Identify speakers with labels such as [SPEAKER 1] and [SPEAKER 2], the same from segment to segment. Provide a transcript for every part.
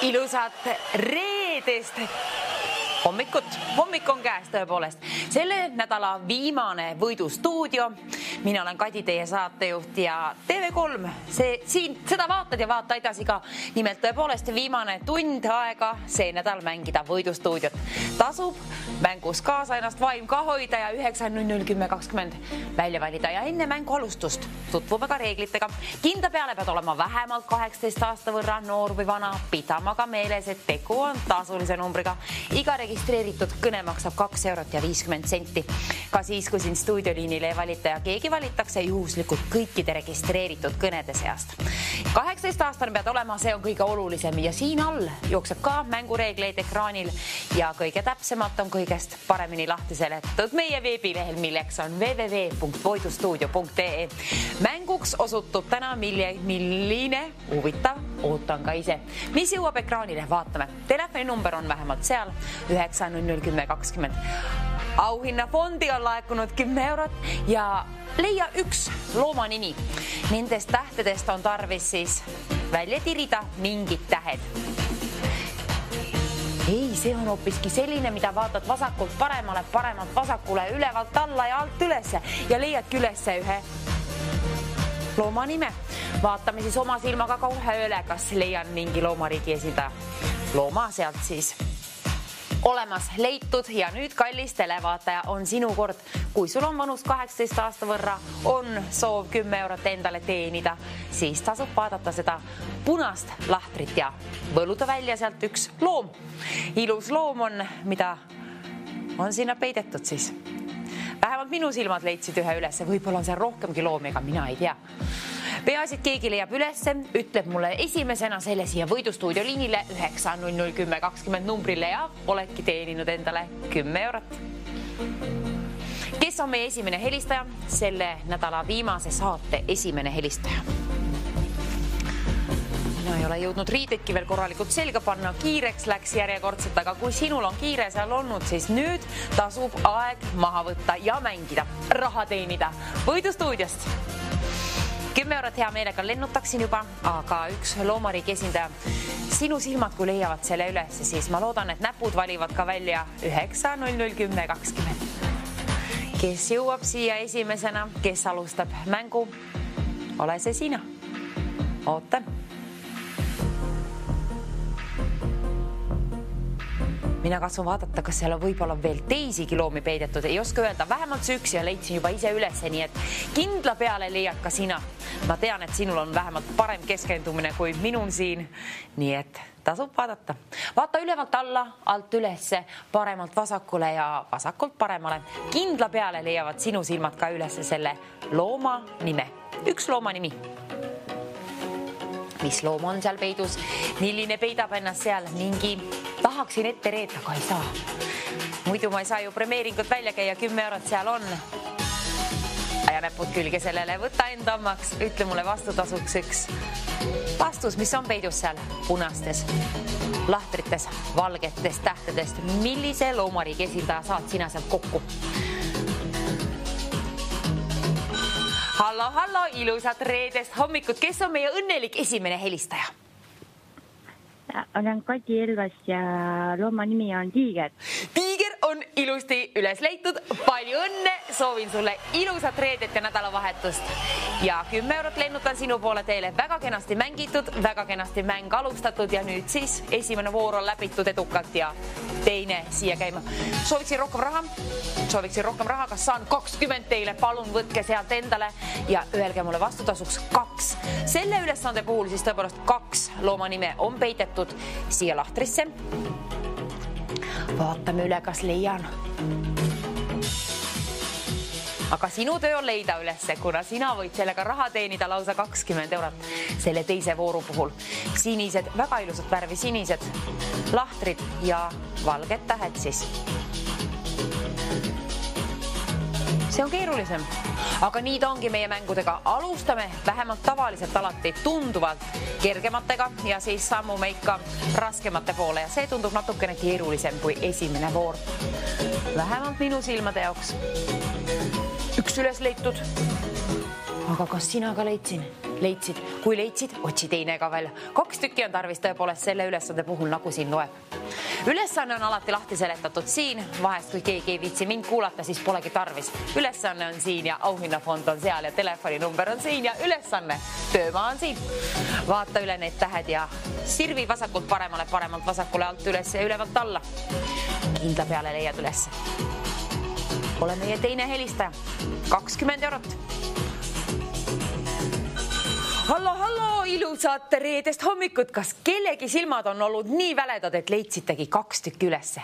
[SPEAKER 1] Ilusat reedest hommik on käes tõepoolest. Selle nädala viimane Võidustuudio. Mina olen Kadi, teie saatejuht ja TV3. Seda vaatad ja vaata edasi ka. Nimelt tõepoolest viimane tund aega see nädal mängida Võidustuudiot. Tasub mängus kaasa ennast vaim ka hoida ja 9.00.10.20 välja valida. Ja enne mängu alustust tutvume ka reeglitega. Kindla peale pead olema vähemalt 18 aasta võrra noor või vana. Pidama ka meeles, et tegu on tasulise numbriga. Iga registreeritud kõne maksab 2 eurot ja 50 senti. Ka siis, kui siin stuudioliinile ei valita ja keegi valitakse juhuslikult kõikide registreeritud kõnede seast. 18 aastane pead olema, see on kõige olulisem ja siin all jookseb ka mängureegleid ekraanil ja kõige täpsemalt on kõigest paremini lahti seletatud meie veebilehel, milleks on www.voidustuudio.ee. Mänguks osutub täna milline huvitav, ootan ka ise. Mis jõuab ekraanile? Vaatame. Telefoninumber on vähemalt seal 9.00.10.20. Auhinnafondi on laekunud 10 eurot ja leia üks looma nimi. Nendest tähtedest on tarvis siis välja tirida mingid tähed. Ei, see on hoopiski selline, mida vaatad vasakult paremale, paremalt vasakule, ülevalt alla ja alt ülesse ja leiadki ülesse ühe looma nime. Vaatame siis oma silmaga kohe üle, kas leian mingi loomariigi esindaja. Looma sealt siis olemas leitud ja nüüd kallis televaataja on sinu kord. Kui sul on vanus 18 aasta võrra, on soov 10 eurot endale teenida, siis tasub vaadata seda punast lahtrit ja võluda välja sealt üks loom. Ilus loom on, mida on sinna peidetud siis. Vähemalt minu silmad leidsid ühe ülesse, võib-olla on seal rohkemgi loomi, aga mina ei tea. Peaasi, et keegi leiab ülesse, ütleb mulle esimesena selle siia Võidustuudio liinile 9.00.10.20 numbrile ja oledki teeninud endale 10 eurot. Kes on meie esimene helistaja? Selle nädala viimase saate esimene helistaja. Mina ei ole jõudnud riidetki veel korralikult selga panna, kiireks läks järjekordselt, aga kui sinul on kiire seal olnud, siis nüüd tasub aeg maha võtta ja mängida, raha teenida Võidustuudiost. 10 eurot hea meelega lennutaksin juba, aga üks loomariigi esindaja. Sinu silmad, kui leiavad selle üles, siis ma loodan, et näpud valivad ka välja 9.00.10.20. Kes jõuab siia esimesena, kes alustab mängu? Ole see sina. Ootan. Mina katsun vaadata, kas seal on võib-olla veel teisigi loomi peidetud. Ei oska öelda, vähemalt see üks ja leidsin juba ise ülesse, nii et kindla peale leiad ka sina. Ma tean, et sinul on vähemalt parem keskendumine kui minul siin, nii et tasub vaadata. Vaata ülevalt alla, alt ülesse, paremalt vasakule ja vasakult paremale. Kindla peale leiavad sinu silmad ka ülesse selle looma nime. Üks looma nimi. Mis loom on seal peidus? Milline peidab ennast seal? Mingi tahaksin ette reeta, aga ei saa. Muidu ma ei saa ju premeeringut välja käia, 10 eurot seal on. Ja näpud külge sellele, võta enda ommaks, ütle mulle vastutasuks üks vastus, mis on peidus seal punastes lahtrites, valgetes tähtedest. Millise loomariigi esindaja saad sina sealt kokku? Hallo, ilusat reedest hommikut. Kes on meie õnnelik esimene helistaja?
[SPEAKER 2] Olen Kadi Elvast ja looma nimi on Tiiger.
[SPEAKER 1] Tiiger on ilusti üles leitud. Palju õnne, soovin sulle ilusat reedet ja nädalavahetust. Ja 10 eurot lennutan sinu poole teele. Väga kenasti mängitud, väga kenasti mäng alustatud ja nüüd siis esimene voor on läbitud edukalt ja teine siia käima. Sooviksin rohkem raha, kas saan 20 teile, palun võtke sealt endale ja öelge mulle vastutasuks 2. Selle ülesande puhul siis tõepoolest 2 looma nime on peidetud siia lahtrisse. Vaatame üle, kas leian. Aga sinu töö on leida ülesse, kuna sina võid sellega raha teenida lausa 20 eurot selle teise vooru puhul. Sinised, väga ilusat värvi sinised lahtrid ja valged tähed siis. See on keerulisem, aga nii ta ongi meie mängudega. Alustame vähemalt tavaliselt alati tunduvalt kergematega ja siis sammume ikka raskemate poole ja see tundub natukene keerulisem kui esimene voor. Vähemalt minu silmade jaoks. Üks üles leitud. aga kas sina ka leidsid? Kui leidsid, otsi teine ka veel. 2 tükki on tarvis tõepoolest selle ülesande puhul, nagu siin loeb. Ülesanne on alati lahti seletatud siin. Vahest, kui keegi ei viitsi mind kuulata, siis polegi tarvis. Ülesanne on siin ja auhinnafond on seal ja telefoninumber on siin ja ülesanne. Töömaa on siin. Vaata üle need tähed ja sirvi vasakult paremale, paremalt vasakule alt üles ja ülevalt alla. Kindla peale leiad üles. Ole meie teine helistaja. 20 eurot. Hallo, ilusat reedest hommikut. Kas kellegi silmad on olnud nii väledad, et leidsitegi 2 tükki ülesse?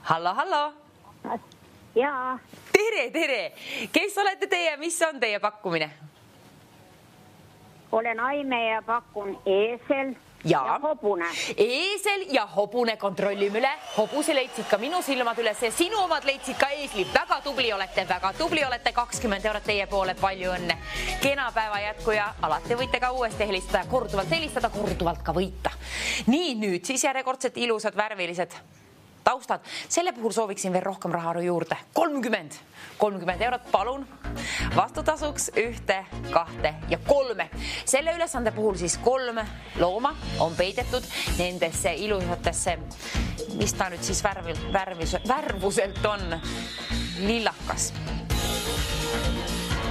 [SPEAKER 1] Hallo.
[SPEAKER 2] Jaa.
[SPEAKER 1] Tere. Kes olete teie, mis on teie pakkumine?
[SPEAKER 2] Olen Aime ja pakun eesel ja hobune.
[SPEAKER 1] Eesel ja hobune, kontrollime üle. Hobuse leidsid ka minu silmad üles ja sinu omad leidsid ka eesli. Väga tubli olete. 20 eurot teie poole, palju õnne. Kena päeva jätku ja alati võite ka uuesti helistada, korduvalt ka võita. Nii, nüüd siis järjekordselt ilusad värvilised taustad. Selle puhul sooviksin veel rohkem raha juurde. 30 eurot, palun. Vastutasuks 1, 2 ja 3. Selle ülesande puhul siis 3 looma on peidetud nendesse ilusatesse, mis ta nüüd siis värvuselt on, lillakas.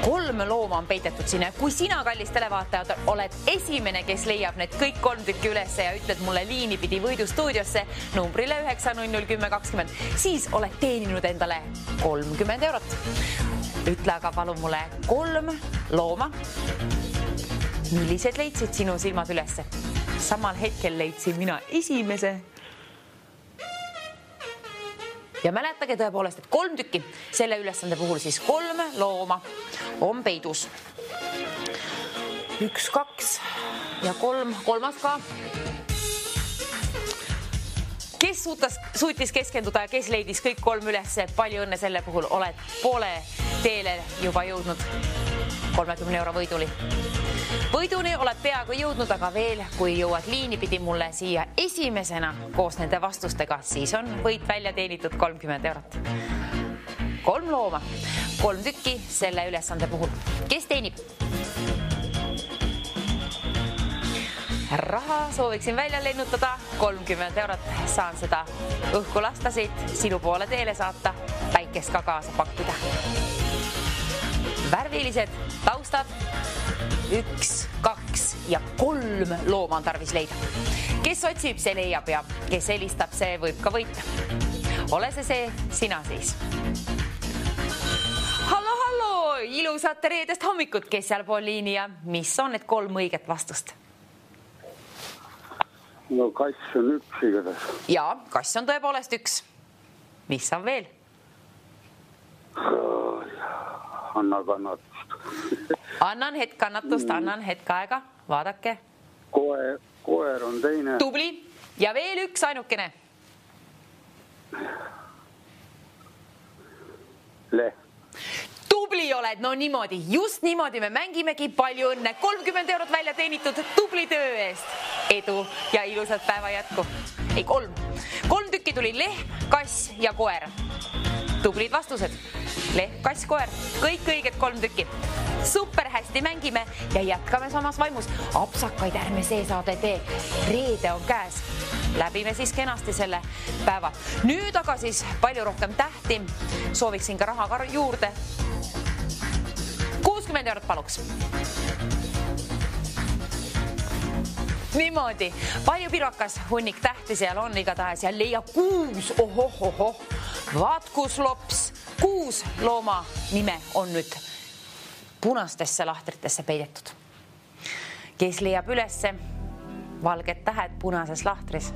[SPEAKER 1] 3 looma on peidetud sinna. Kui sina, kallis televaatajad, oled esimene, kes leiab need kõik 3 tükki ülesse ja ütled mulle liini pidi võidustuudiosse numbrile 9001020, siis oled teeninud endale 30 eurot. Ütle aga palun mulle 3 looma. Millised leidsid sinu silmad ülesse? Samal hetkel leidsin mina esimese. Ja mäletage tõepoolest, et 3 tükki selle ülesande puhul siis 3 looma on peidus. 1, 2 ja 3, kolmas ka. Kes suutis keskenduda ja kes leidis kõik 3 ülesse, palju õnne selle puhul, oled poole teele juba jõudnud 30 euro võiduli. Võiduni oled peaaegu jõudnud, aga veel, kui jõuad liini pidi mulle siia esimesena koos nende vastustega, siis on võit välja teenitud 30 eurot. 3 looma, 3 tükki selle ülesande puhul. Kes teenib? Raha sooviksin välja lennutada 30 eurot. Saan seda õhku lasta siit, sinu poole teele saata, päikest ka kaasa pakkida. Värvilised taustad. 1, 2 ja 3 looma on tarvis leida. Kes otsib, see leiab ja kes helistab, see võib ka võita. Ole see sina siis. Hallo, ilusat reedest hommikut, kes seal pool liini ja mis on need 3 õiget vastust?
[SPEAKER 3] No kass on 1 igatahes.
[SPEAKER 1] Jaa, kass on tõepoolest 1. Mis on veel?
[SPEAKER 3] Anna kannatust.
[SPEAKER 1] Annan hetk aega. Vaadake.
[SPEAKER 3] Koer on teine.
[SPEAKER 1] Tubli. Ja veel 1 ainukene.
[SPEAKER 3] Leht.
[SPEAKER 1] Tubli oled, no niimoodi, just niimoodi me mängimegi, palju õnne. 30 eurot välja teenitud, tubli töö eest. Edu ja ilusat päeva jätku. 3 tükki tuli lehm, kass ja koer. Tublid vastused. Lehm, kass, koer. Kõik õiged 3 tükki. Super hästi mängime ja jätkame samas vaimus. Apsakaid ärme see saade tee. Reede on käes. Läbime siis kenasti selle päeva. Nüüd aga siis palju rohkem tähti. Sooviksin ka raha juurde. 60 eurot paluks. Niimoodi, palju pirokas, hunnik tähti seal on igatahes ja leia 6. Ohohohoh, vaat kus lops. 6 looma nime on nüüd punastesse lahtritesse peidetud. Kes leiab ülesse valged tähed punases lahtris?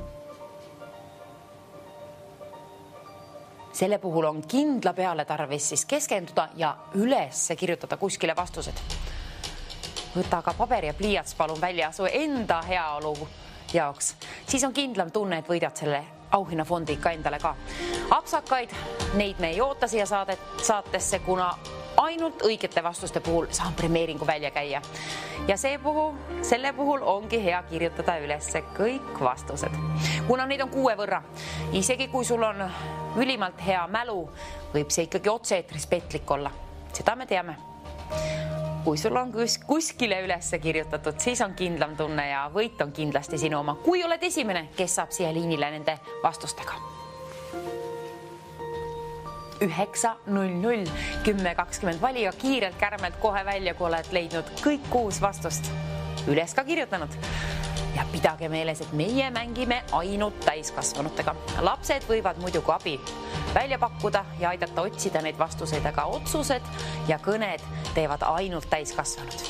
[SPEAKER 1] Selle puhul on kindla peale tarvis siis keskenduda ja ülesse kirjutada kuskile vastused. Võta ka paber ja pliiats palun välja su enda heaolu jaoks. Siis on kindlam tunne, et võidad selle auhinnafondi ikka endale ka. Apsakaid, neid me ei oota siia saatesse, kuna ainult õigete vastuste puhul saan premeeringu välja käia. Ja selle puhul ongi hea kirjutada ülesse kõik vastused. Kuna neid on 6 võrra, isegi kui sul on ülimalt hea mälu, võib see ikkagi otse-eetris petlik olla. seda me teame. Kui sul on kuskile ülesse kirjutatud, siis on kindlam tunne ja võit on kindlasti sinu oma. Kui oled esimene, kes saab siia liinile nende vastustega. 900 1020 valiga kiirelt kärmelt kohe välja, kui oled leidnud kõik 6 vastust. Üles ka kirjutanud. Ja pidage meeles, et meie mängime ainult täiskasvanutega. Lapsed võivad muidugi abi välja pakkuda ja aidata otsida neid vastuseid, aga otsused ja kõned teevad ainult täiskasvanud.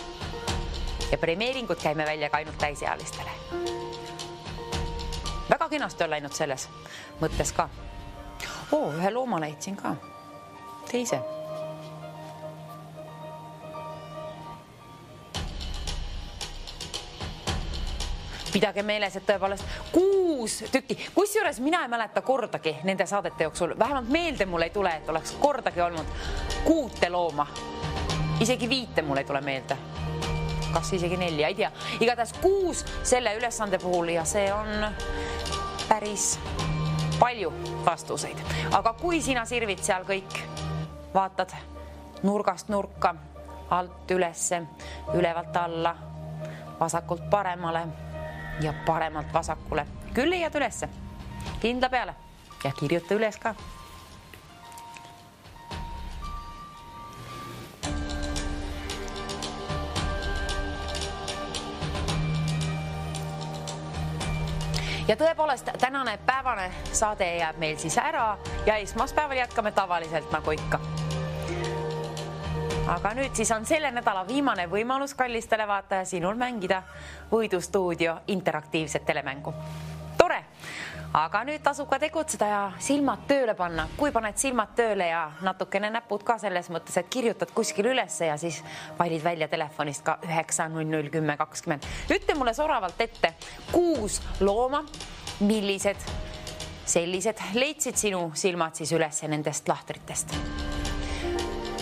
[SPEAKER 1] Ja premeeringud käime välja ka ainult täisealistele. Väga kenasti on läinud selles mõttes ka. Ühe looma leidsin ka. Teise. Pidage meeles, et tõepoolest 6 tükki. Kusjuures mina ei mäleta kordagi nende saadete jooksul. Vähemalt meelde mul ei tule, et oleks kordagi olnud 6 looma. Isegi 5 mul ei tule meelde. Kas isegi 4, ei tea. Igatahes 6 selle ülesande puhul ja see on päris palju vastuseid. Aga kui sina sirvid seal kõik, vaatad nurgast nurka, alt ülesse, ülevalt alla, vasakult paremale ja paremalt vasakule. Küll leiad ülesse, kindla peale ja kirjuta üles ka. Ja tõepoolest, tänane päevane saade jääb meil siis ära ja esmaspäeval jätkame tavaliselt nagu ikka. Aga nüüd siis on selle nädala viimane võimalus kallistele vaataja sinul mängida Võidustuudio interaktiivset telemängu. Tore! Aga nüüd tasub ka tegutseda ja silmad tööle panna. Kui paned silmad tööle ja natukene näpud ka selles mõttes, et kirjutad kuskil ülesse ja siis valid välja telefonist ka 900 1020. Ütle mulle soravalt ette 6 looma, millised sellised leidsid sinu silmad siis ülesse nendest lahtritest.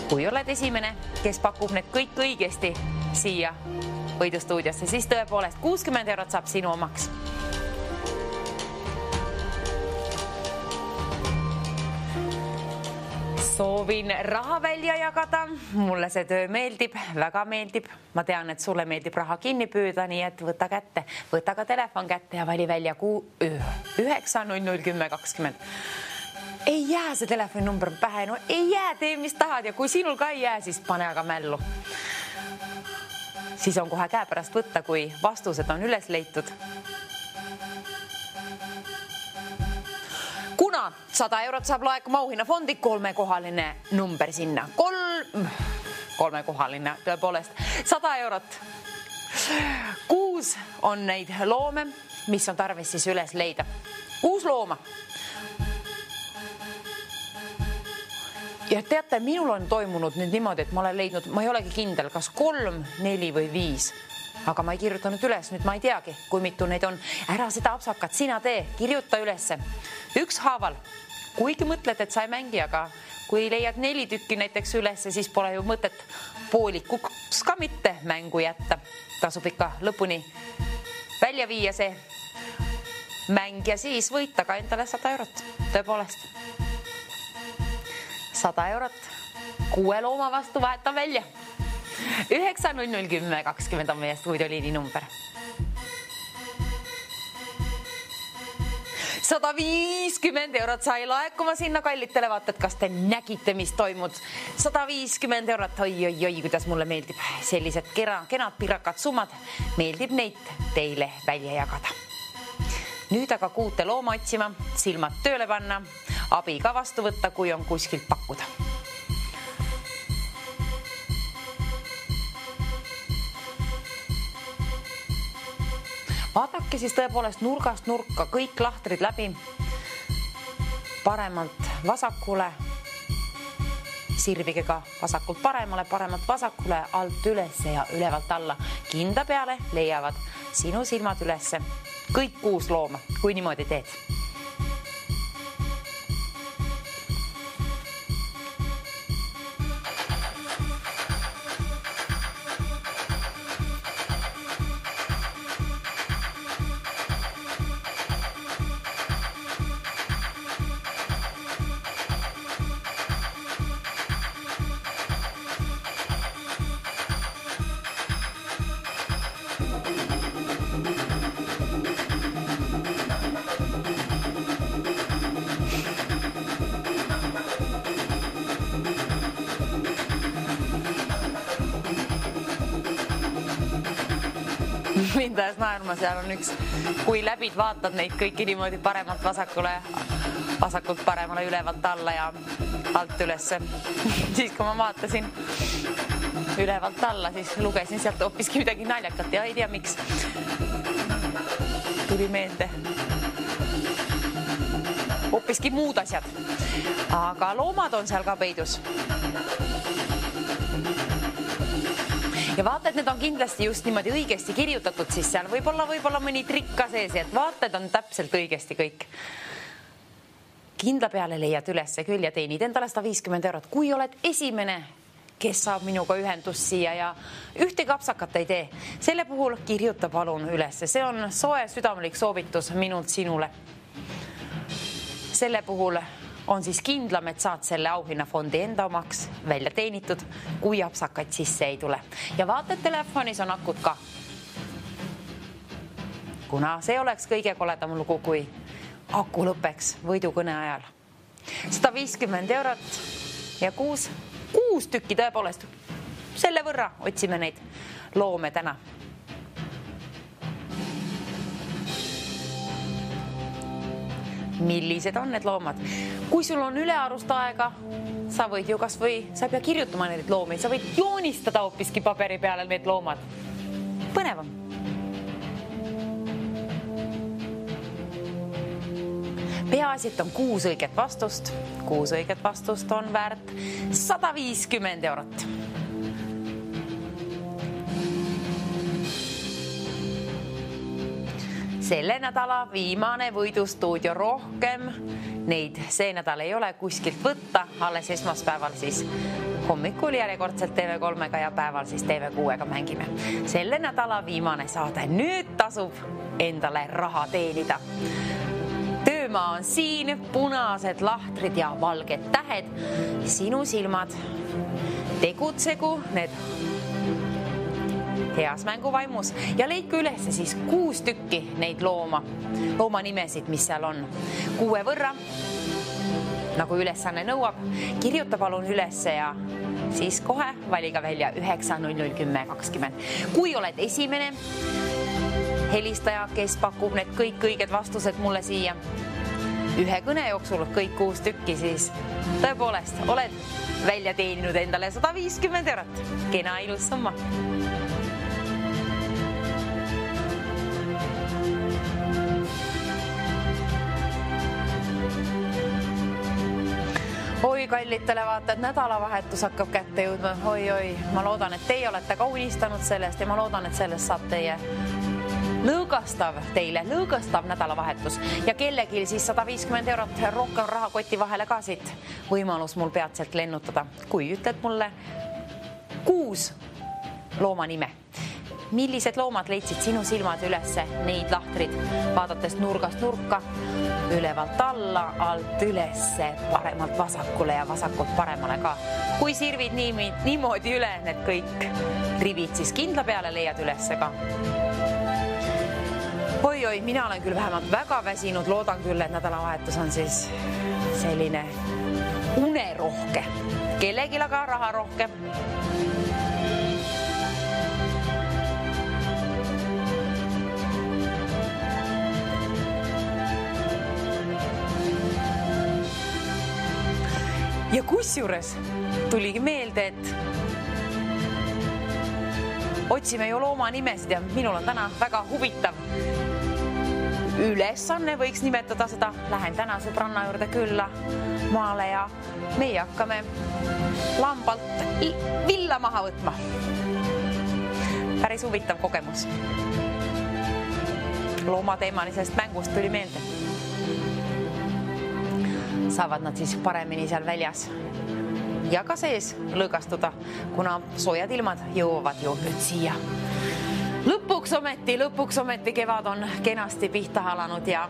[SPEAKER 1] Kui oled esimene, kes pakub need kõik õigesti siia Võidustuudiosse, siis tõepoolest 60 eurot saab sinu omaks. Soovin raha välja jagada. Mulle see töö meeldib, väga meeldib. Ma tean, et sulle meeldib raha kinni püüda, nii et võta kätte. Võta ka telefon kätte ja vali välja 900 1020. Ei jää see telefoninumber pähe, no ei jää, tee mis tahad ja kui sinul ka ei jää, siis pane aga mällu. Siis on kohe käe pärast võtta, kui vastused on üles leitud. Kuna 100 eurot saab laekuma auhinnafondi, 3-kohaline number sinna. 3-kohaline, tõepoolest. 100 eurot. 6 on neid loome, mis on tarvis siis üles leida. 6 looma. Ja teate, minul on toimunud nüüd niimoodi, et ma olen leidnud, ma ei olegi kindel, kas 3, 4 või 5. Aga ma ei kirjutanud üles, nüüd ma ei teagi, kui mitu neid on. Ära seda apsakat, sina tee, kirjuta ülesse. Ükshaaval, kuigi mõtled, et sa ei mängi, aga kui leiad 4 tükki näiteks ülesse, siis pole ju mõtet poolikuks ka mitte mängu jätta. Tasub ikka lõpuni välja viia see mäng ja siis võita ka endale 100 eurot. Tõepoolest. 100 eurot 6 looma vastu vahetan välja. 900 1020 on meie stuudioliini number. 150 eurot sai laekuma sinna kallitele, vaatad, kas te nägite, mis toimub. 150 eurot, oi, kuidas mulle meeldib sellised kenad pirakad summad. Meeldib neid teile välja jagada. Nüüd aga 6 looma otsima, silmad tööle panna, abi ka vastu võtta, kui on kuskilt pakkuda. Vaadake siis tõepoolest nurgast nurka kõik lahtrid läbi, paremalt vasakule, sirvige ka vasakult paremale, paremalt vasakule, alt ülesse ja ülevalt alla. Kinda peale leiavad sinu silmad ülesse kõik 6 looma, kui niimoodi teed. Linda ees naerma, seal on üks, kui läbid vaatad neid kõiki niimoodi paremalt vasakule, vasakult paremale, ülevalt alla ja alt ülesse. Siis kui ma vaatasin ülevalt alla, siis lugesin sealt hoopiski midagi naljakat ja ei tea miks. Tuli meelde. Hoopiski muud asjad. Aga loomad on seal ka peidus. Ja vaata, et need on kindlasti just niimoodi õigesti kirjutatud, siis seal võib-olla mõni trikk ka sees, et vaata, et on täpselt õigesti kõik. Kindla peale leiad ülesse küll ja teenid endale 150 €. Kui oled esimene, kes saab minuga ühendust siia ja ühte kapsakat ei tee, selle puhul kirjuta palun ülesse. See on soe südamelik soovitus minult sinule. Selle puhul on siis kindlam, et saad selle auhinnafondi enda omaks välja teenitud, kui apsakaid sisse ei tule. Ja vaata, et telefonis on akud ka. Kuna see oleks kõige koledam lugu, kui aku lõpeks võidukõne ajal. 150 € ja kuus tükki tõepoolest. Selle võrra otsime neid loome täna. Millised on need loomad? Kui sul on ülearust aega, sa võid ju kas või, sa ei pea kirjutama neid loomi, sa võid joonistada hoopiski paberi peale need loomad. Põnevam. Peaasit on 6 õiget vastust. 6 õiget vastust on väärt 150 €. Selle nädala viimane võidustuudio, rohkem neid see nädal ei ole kuskilt võtta, alles esmaspäeval siis hommikul järjekordselt TV3-ga ja päeval siis TV6-ga mängime. Selle nädala viimane saade, nüüd tasub endale raha teenida. Töömaa on siin, punased lahtrid ja valged tähed, sinu silmad. Tegutsegu need heas mänguvaimus ja leidku ülesse siis 6 tükki neid looma nimesid, mis seal on. 6 võrra, nagu ülesanne nõuab, kirjuta palun ülesse ja siis kohe valiga välja 9001020. Kui oled esimene helistaja, kes pakub need kõik õiged vastused mulle siia ühe kõne jooksul, kõik 6 tükki, siis tõepoolest oled välja teeninud endale 150 €. Kena ilus summa. Oi, kallid televaatajad, nädalavahetus hakkab kätte jõudma. Oi, ma loodan, et teie olete ka unistanud sellest ja ma loodan, et sellest saab teile lõõgastav nädalavahetus ja kellegil siis 150 € rohkem rahakoti vahele ka siit. Võimalus mul peatselt lennutada, kui ütled mulle 6 looma nime. Millised loomad leidsid sinu silmad ülesse neid lahtrid, vaadates nurgast nurka, ülevalt alla, alt ülesse, paremalt vasakule ja vasakult paremale ka. Kui sirvid niimoodi üle need kõik rivid, siis kindla peale leiad ülesse ka. Oi, mina olen küll vähemalt väga väsinud, loodan küll, et nädalavahetus on siis selline unerohke, kellegil aga raha rohkem. Ja kusjuures tuligi meelde, et otsime ju looma nimesid ja minul on täna väga huvitav ülesanne, võiks nimetada seda. Lähen täna sõbranna juurde külla maale ja meie hakkame lambalt villa maha võtma. Päris huvitav kogemus. Loomateemalisest mängust tuli meelde. Saavad nad siis paremini seal väljas ja ka sees lõõgastuda, kuna soojad ilmad jõuavad ju nüüd siia. Lõpuks ometi kevad on kenasti pihta alanud ja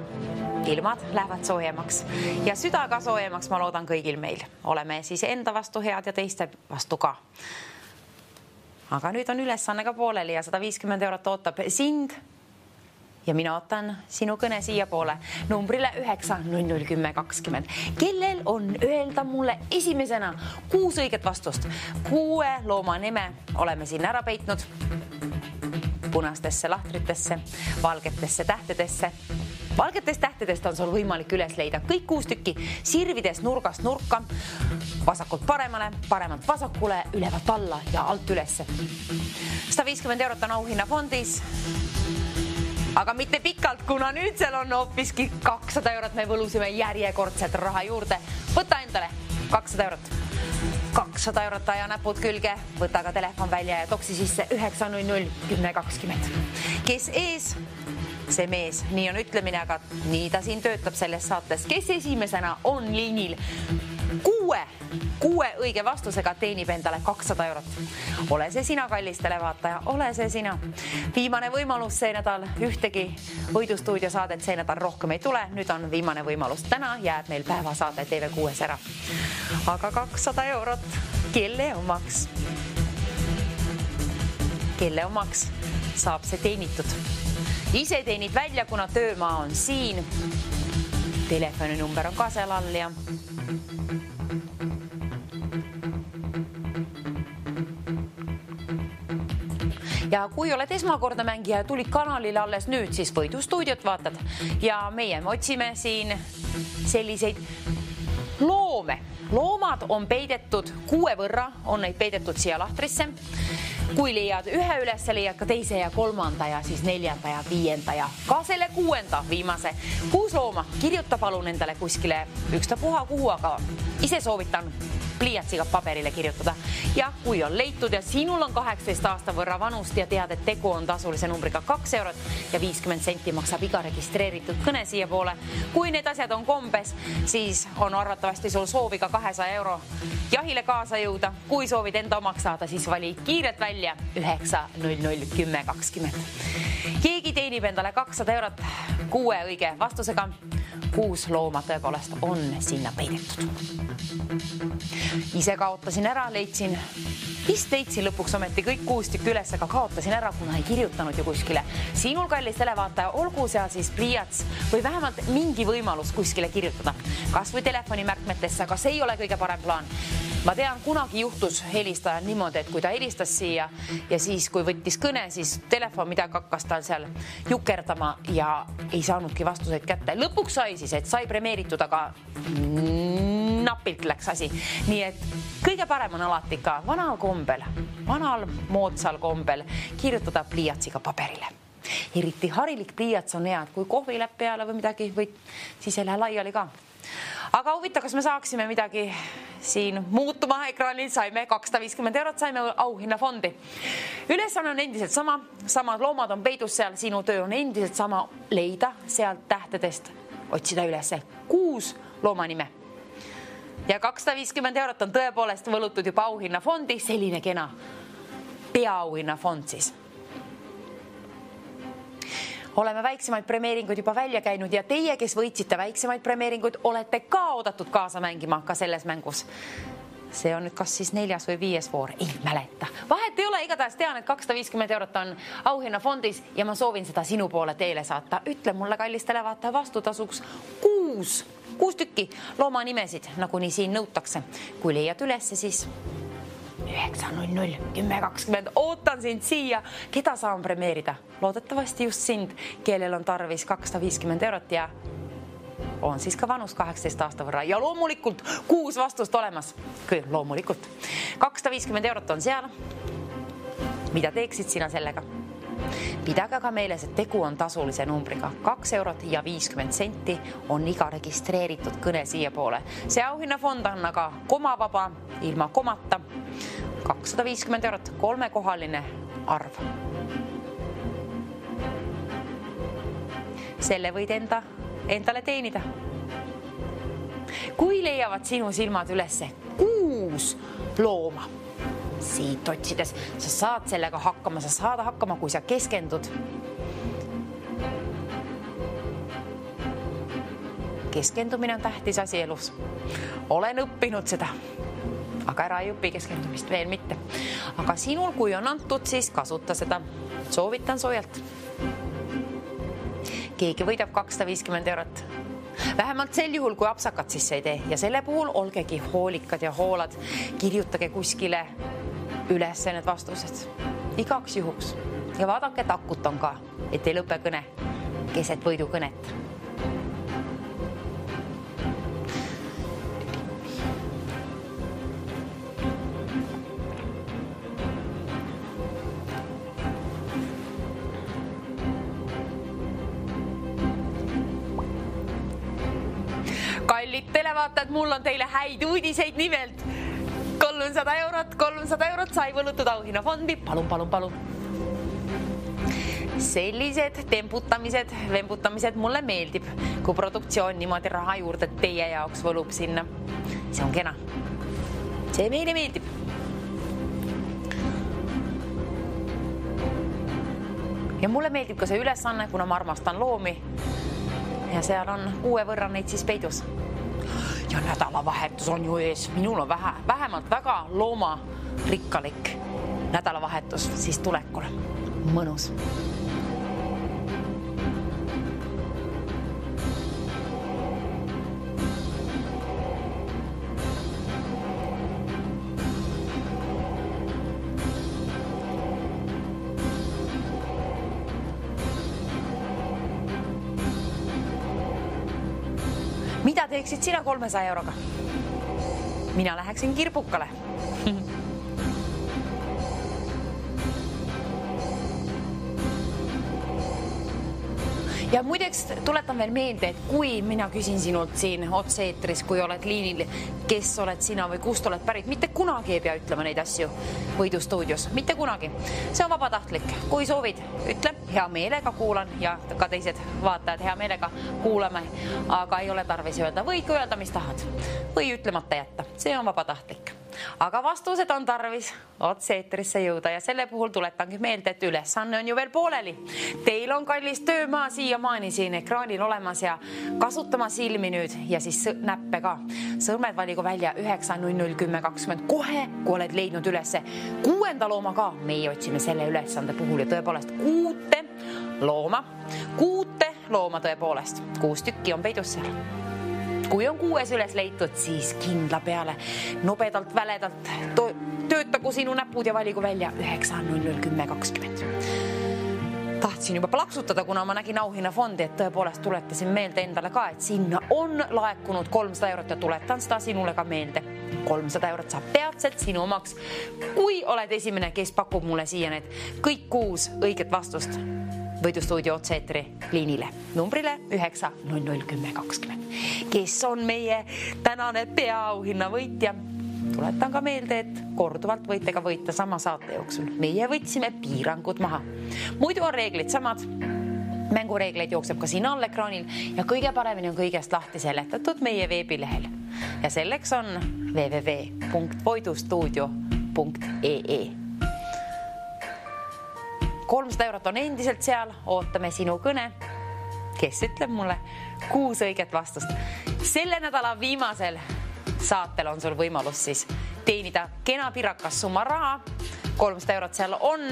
[SPEAKER 1] ilmad lähevad soojemaks ja süda ka soojemaks, ma loodan kõigil meil. Oleme siis enda vastu head ja teiste vastu ka. Aga nüüd on ülesanne ka pooleli ja 150 € ootab sind. Ja mina ootan sinu kõne siia poole numbrile 9001020. Kellel on öelda mulle esimesena 6 õiget vastust? 6 looma nime oleme siin ära peitnud. punastesse lahtritesse, valgetesse tähtedesse. Valgetest tähtedest on sul võimalik üles leida kõik 6 tükki, sirvides nurgast nurka, vasakult paremale, paremalt vasakule, ülevalt alla ja alt ülesse. 150 eurot on auhinnafondis. Aga mitte pikalt, kuna nüüd seal on hoopiski 200 eurot, me võlusime järjekordset raha juurde. Võta endale 200 eurot. 200 eurot aja näpud külge, võta ka telefon välja ja toksi sisse 900 10 20. Kes ees? See mees, nii on ütlemine, aga nii ta siin töötab selles saates. Kes esimesena on liinil 6 õige vastusega teenib endale 200 eurot. Ole see sina, kallis televaataja, ole see sina. Viimane võimalus see nädal, ühtegi võidustuudio saadet see nädal rohkem ei tule. Nüüd on viimane võimalus. Täna jääb meil päevasaade TV6 ära. Aga 200 eurot, kelle omaks? Kelle omaks saab see teenitud? Ise teenid välja, kuna töömaa on siin. Telefoninumber on ka seal all ja ja kui oled esmakordne mängija ja tulid kanalile alles nüüd, siis võidustuudiot vaatad. Ja meie otsime siin selliseid loome. Loomad on peidetud 6 võrra, on neid peidetud siia lahtrisse. Kui leiad ühe üles, leiad ka teise ja 3. ja siis 4. ja 5. ja ka selle 6. viimase 6 looma. Kirjuta palun endale kuskile ükstapuha kuhu, aga ise soovitan pliiatsiga paberile kirjutada. Ja kui on leitud ja sinul on 18 aasta võrra vanust ja tead, et tegu on tasulise numbriga 2 eurot ja 50 senti maksab iga registreeritud kõne siia poole. Kui need asjad on kombes, siis on arvatavasti sul soovi ka 200 euro jahile kaasa jõuda. Kui soovid enda omaks saada, siis vali kiirelt välja 900 10 20. Keegi teenib endale 200 eurot 6 õige vastusega. 6 looma tõepoolest on sinna peidetud. Ise kaotasin ära, leidsin lõpuks ometi kõik 6 tükki üles, aga kaotasin ära, kuna ei kirjutanud ju kuskile. Sinul, kallis televaataja, olgu seal siis pliiats või vähemalt mingi võimalus kuskile kirjutada. Kas või telefonimärkmetesse, aga see ei ole kõige parem plaan. Ma tean, kunagi juhtus helistajal niimoodi, et kui ta helistas siia ja siis, kui võttis kõne, siis telefon midagi hakkas tal seal jukerdama ja ei saanudki vastuseid kätte. Lõpuks sai siis, et sai premeeritud, aga napilt läks asi. Nii et kõige parem on alati ka vanal moodsal kombel kirjutada pliiatsiga paberile. Eriti harilik pliiats on hea, et kui kohvi läheb peale või midagi, siis ei lähe laiali ka. Aga huvita, kas me saaksime midagi siin muutuma ekraanil, saime 250 eurot, saime auhinnafondi. Ülesanne on endiselt samad loomad on peidus seal, sinu töö on endiselt sama leida sealt tähtedest, otsida üles 6 looma nime. Ja 250 eurot on tõepoolest võlutud juba auhinnafondi, selline kena peaauhinnafond siis. Oleme väiksemaid premeeringuid juba välja käinud ja teie, kes võitsite väiksemaid premeeringuid, olete ka oodatud kaasa mängima ka selles mängus. See on nüüd kas siis 4. või 5. voor, ei mäleta. Vahet ei ole, igatahes tean, et 250 eurot on auhinnafondis ja ma soovin seda sinu poole teele saata. Ütle mulle, kallis televaataja, vastutasuks 6 tükki looma nimesid, nagu nii siin nõutakse. Kui leiad ülesse, siis 900 10 20. Ootan sind siia. Keda saan premeerida? Loodetavasti just sind, kellel on tarvis 250 eurot ja on siis ka vanus 18 aasta võrra. Ja loomulikult 6 vastust olemas. Küll loomulikult. 250 eurot on seal. Mida teeksid sina sellega? Pidage aga meeles, et tegu on tasulise numbriga. 2 eurot ja 50 senti on iga registreeritud kõne siia poole. See auhinnafond on aga komavaba, ilma komata. 250 eurot, 3-kohaline arv. Selle võid endale teenida. Kui leiavad sinu silmad ülesse 6 looma, siit otsides, sa saad sellega hakkama, sa saad hakkama, kui sa keskendud. Keskendumine on tähtis asi elus. Olen õppinud seda, aga ära ei õpi keskendumist veel mitte. Aga sinul, kui on antud, siis kasuta seda. Soovitan soojalt. Keegi võidab 250 eurot. Vähemalt sel juhul, kui apsakat sisse ei tee ja selle puhul olgegi hoolikad ja hoolad. Kirjutage kuskile üles need vastused. Igaks juhuks. Ja vaadake, takutan ka, et ei lõpe kõne keset võidukõnet. Kallid televaatajad, mul on teile häid uudiseid nimelt. 300 eurot sai võlutud auhinnafondi. Palun. Sellised vembutamised mulle meeldib, kui produktsioon niimoodi raha juurde teie jaoks võlub sinna. See on kena. See meile meeldib. Ja mulle meeldib ka see ülesanne, kuna ma armastan loomi. Ja seal on 6 võrra neid siis peidus. Ja nädalavahetus on ju ees. Minul on vähemalt väga loomarikkalik nädalavahetus siis tulekul. Mõnus. Mida teeksid sina 300 euroga? Mina läheksin kirbukale. Ja muideks tuletan veel meelde, et kui mina küsin sinult siin otse-eetris, kui oled liinil, kes oled sina või kust oled pärit, mitte kunagi ei pea ütlema neid asju võidustuudios, mitte kunagi. See on vabatahtlik. Kui soovid, ütle, hea meelega kuulan ja ka teised vaatajad hea meelega kuulame, aga ei ole tarvis öelda. Võid öelda, mis tahad või ütlemata jätta. See on vabatahtlik. Aga vastused on tarvis otse-eetrisse jõuda ja selle puhul tuletangi meelde, et ülesanne on ju veel pooleli. Teil on kallis töömaa siiamaani siin ekraanil olemas ja kasutama silmi nüüd ja siis näppe ka. Sõrmed valigu välja 9.00.10.20. Kohe, kui oled leidnud ülesse 6. looma ka, meie otsime selle ülesande puhul ja tõepoolest 6 looma tõepoolest. 6 tükki on peidus seal. Kui on 6 üles leitud, siis kindla peale, nobedalt, väledalt, töötagu sinu näpud ja valigu välja 9.00.10.20. Tahtsin juba plaksutada, kuna ma nägin auhinnafondi, et tõepoolest tuletasin meelde endale ka, et sinna on laekunud 300 eurot ja tuletan seda sinule ka meelde. 300 eurot saab peatselt sinu omaks, kui oled esimene, kes pakub mulle siia need kõik 6 õiget vastust. Võidustuudio otse-eetri liinile numbrile 9.00.10.20. Kes on meie tänane peaauhinna võitja? Tuletan ka meelde, et korduvalt võite ka võita sama saate jooksul. Meie võtsime piirangud maha. Muidu on reeglid samad. Mängureegleid jookseb ka siin all ekraanil ja kõige paremini on kõigest lahti seletatud meie veebilehel. Ja selleks on www.voidustuudio.ee. 300 eurot on endiselt seal, ootame sinu kõne, kes ütleb mulle 6 õiget vastust. Selle nädala viimasel saatel on sul võimalus siis teenida kena pirakas summa raha. 300 eurot seal on,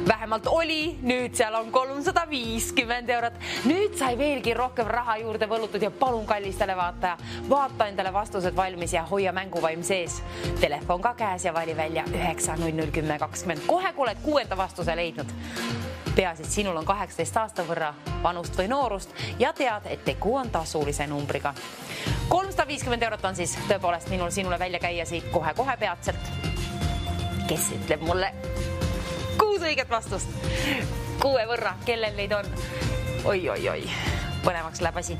[SPEAKER 1] vähemalt oli, nüüd seal on 350 eurot. Nüüd sai veelgi rohkem raha juurde võlutud ja palun kallis televaataja, vaata endale vastused valmis ja hoia mänguvaim sees. Telefon ka käes ja vali välja 9.00.10.20. Kohe, kui oled 6. vastuse leidnud. Peaasi, et sinul on 18 aasta võrra vanust või noorust ja tead, et tegu on tasulise numbriga. 350 eurot on siis tõepoolest minul sinule välja käia siit kohe peatselt. Kes ütleb mulle 6 õiget vastust. 6 võrra, kellel neid on? Oi. Põnevaks läheb asi.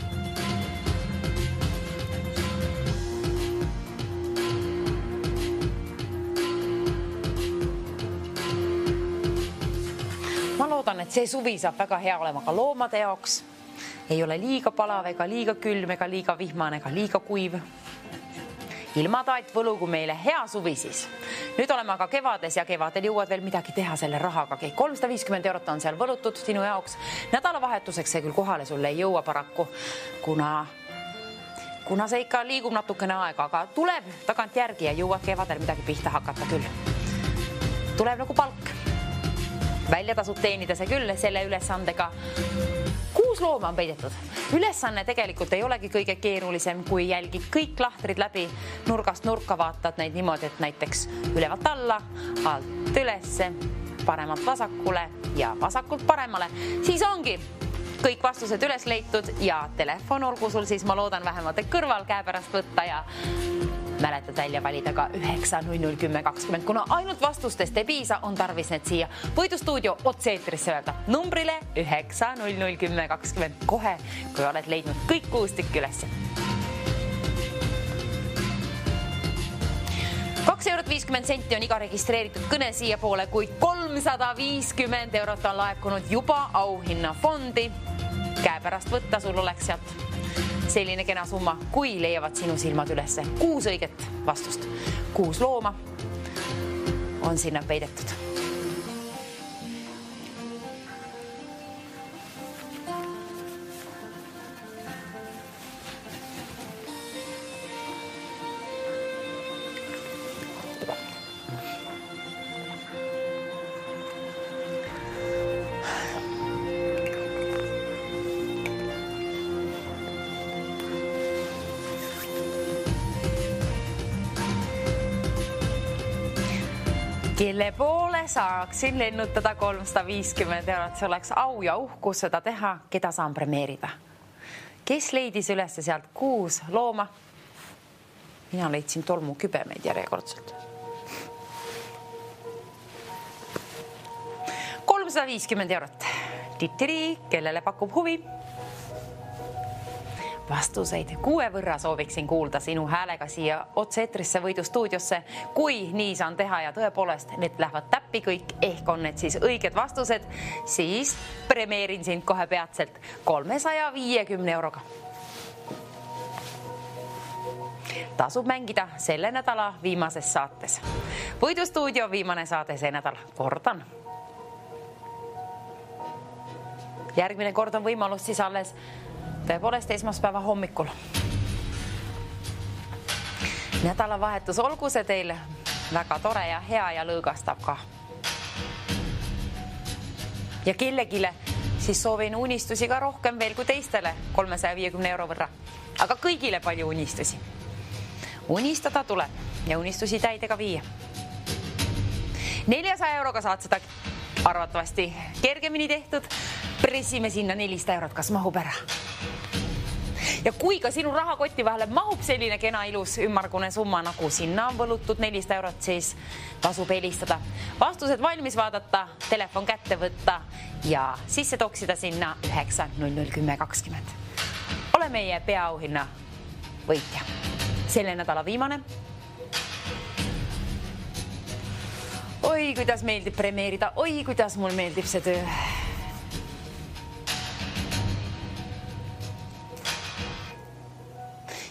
[SPEAKER 1] Ma loodan, et see suvi saab väga hea olema ka loomade jaoks. Ei ole liiga palav ega liiga külm ega liiga vihmane ega liiga kuiv. Ilmataat võlugu meile hea suvi siis. Nüüd oleme aga kevades ja kevadel jõuad veel midagi teha selle rahagagi. 350 eurot on seal võlutud sinu jaoks. Nädalavahetuseks see küll kohale sulle ei jõua paraku, kuna see ikka liigub natukene aega, aga tuleb tagant järgi ja jõuad kevadel midagi pihta hakata küll. Tuleb nagu palk. Välja tasub teenida see küll selle ülesandega. 6 looma on peidetud. Ülesanne tegelikult ei olegi kõige keerulisem, kui jälgid kõik lahtrid läbi, nurgast nurka vaatad neid niimoodi, et näiteks ülevalt alla, alt ülesse paremalt vasakule ja vasakult paremale. Siis ongi kõik vastused üles leitud ja telefon olgu sul siis, ma loodan vähemalt kõrval käepärast võtta ja mäletad välja valida ka 9001020. Kuna ainult vastustest ei piisa, on tarvis need siia Võidustuudio otse-eetrisse öelda numbrile 9001020 kohe, kui oled leidnud kõik 6 tükki üles. 2,50 € on iga registreeritud kõne siia poole, kuid 350 € on laekunud juba auhinnafondi. Käepärast võtta sul oleks sealt selline kena summa, kui leiavad sinu silmad ülesse 6 õiget vastust. 6 looma on sinna peidetud. Kelle poole saaksin lennutada 350 €. See oleks au ja uhkus seda teha, keda saan premeerida. Kes leidis üles sealt 6 looma? Mina leidsin tolmukübemeid järjekordselt. 350 €. Titiri, kellele pakub huvi? Vastuseid 6 võrra sooviksin kuulda sinu häälega siia otse-eetrisse Võidustuudiosse. Kui nii saan teha ja tõepoolest need lähevad täppi kõik, ehk on need siis õiged vastused, siis premeerin sind kohe peatselt 350 €. Tasub mängida selle nädala viimases saates. Võidustuudio viimane saade see nädal, kordan. Järgmine kord on võimalus siis alles tõepoolest esmaspäeva hommikul. Nädalavahetus olgu see teil väga tore ja hea ja lõõgastab ka. Ja kellegile siis soovin unistusi ka rohkem veel kui teistele 350 € võrra. Aga kõigile palju unistusi. Unistada tuleb ja unistusi täidega viia. 400 € saad seda arvatavasti kergemini tehtud. Pressime sinna 400 €, kas mahub ära? Ja kui ka sinu rahakoti vahele mahub selline kena ilus ümmargune summa, nagu sinna on võlutud 400 €, siis tasub helistada. Vastused valmis vaadata, telefon kätte võtta ja sisse toksida sinna 9001020. Ole meie peaauhinna võitja. Selle nädala viimane. Oi, kuidas meeldib premeerida. Oi, kuidas mul meeldib see töö.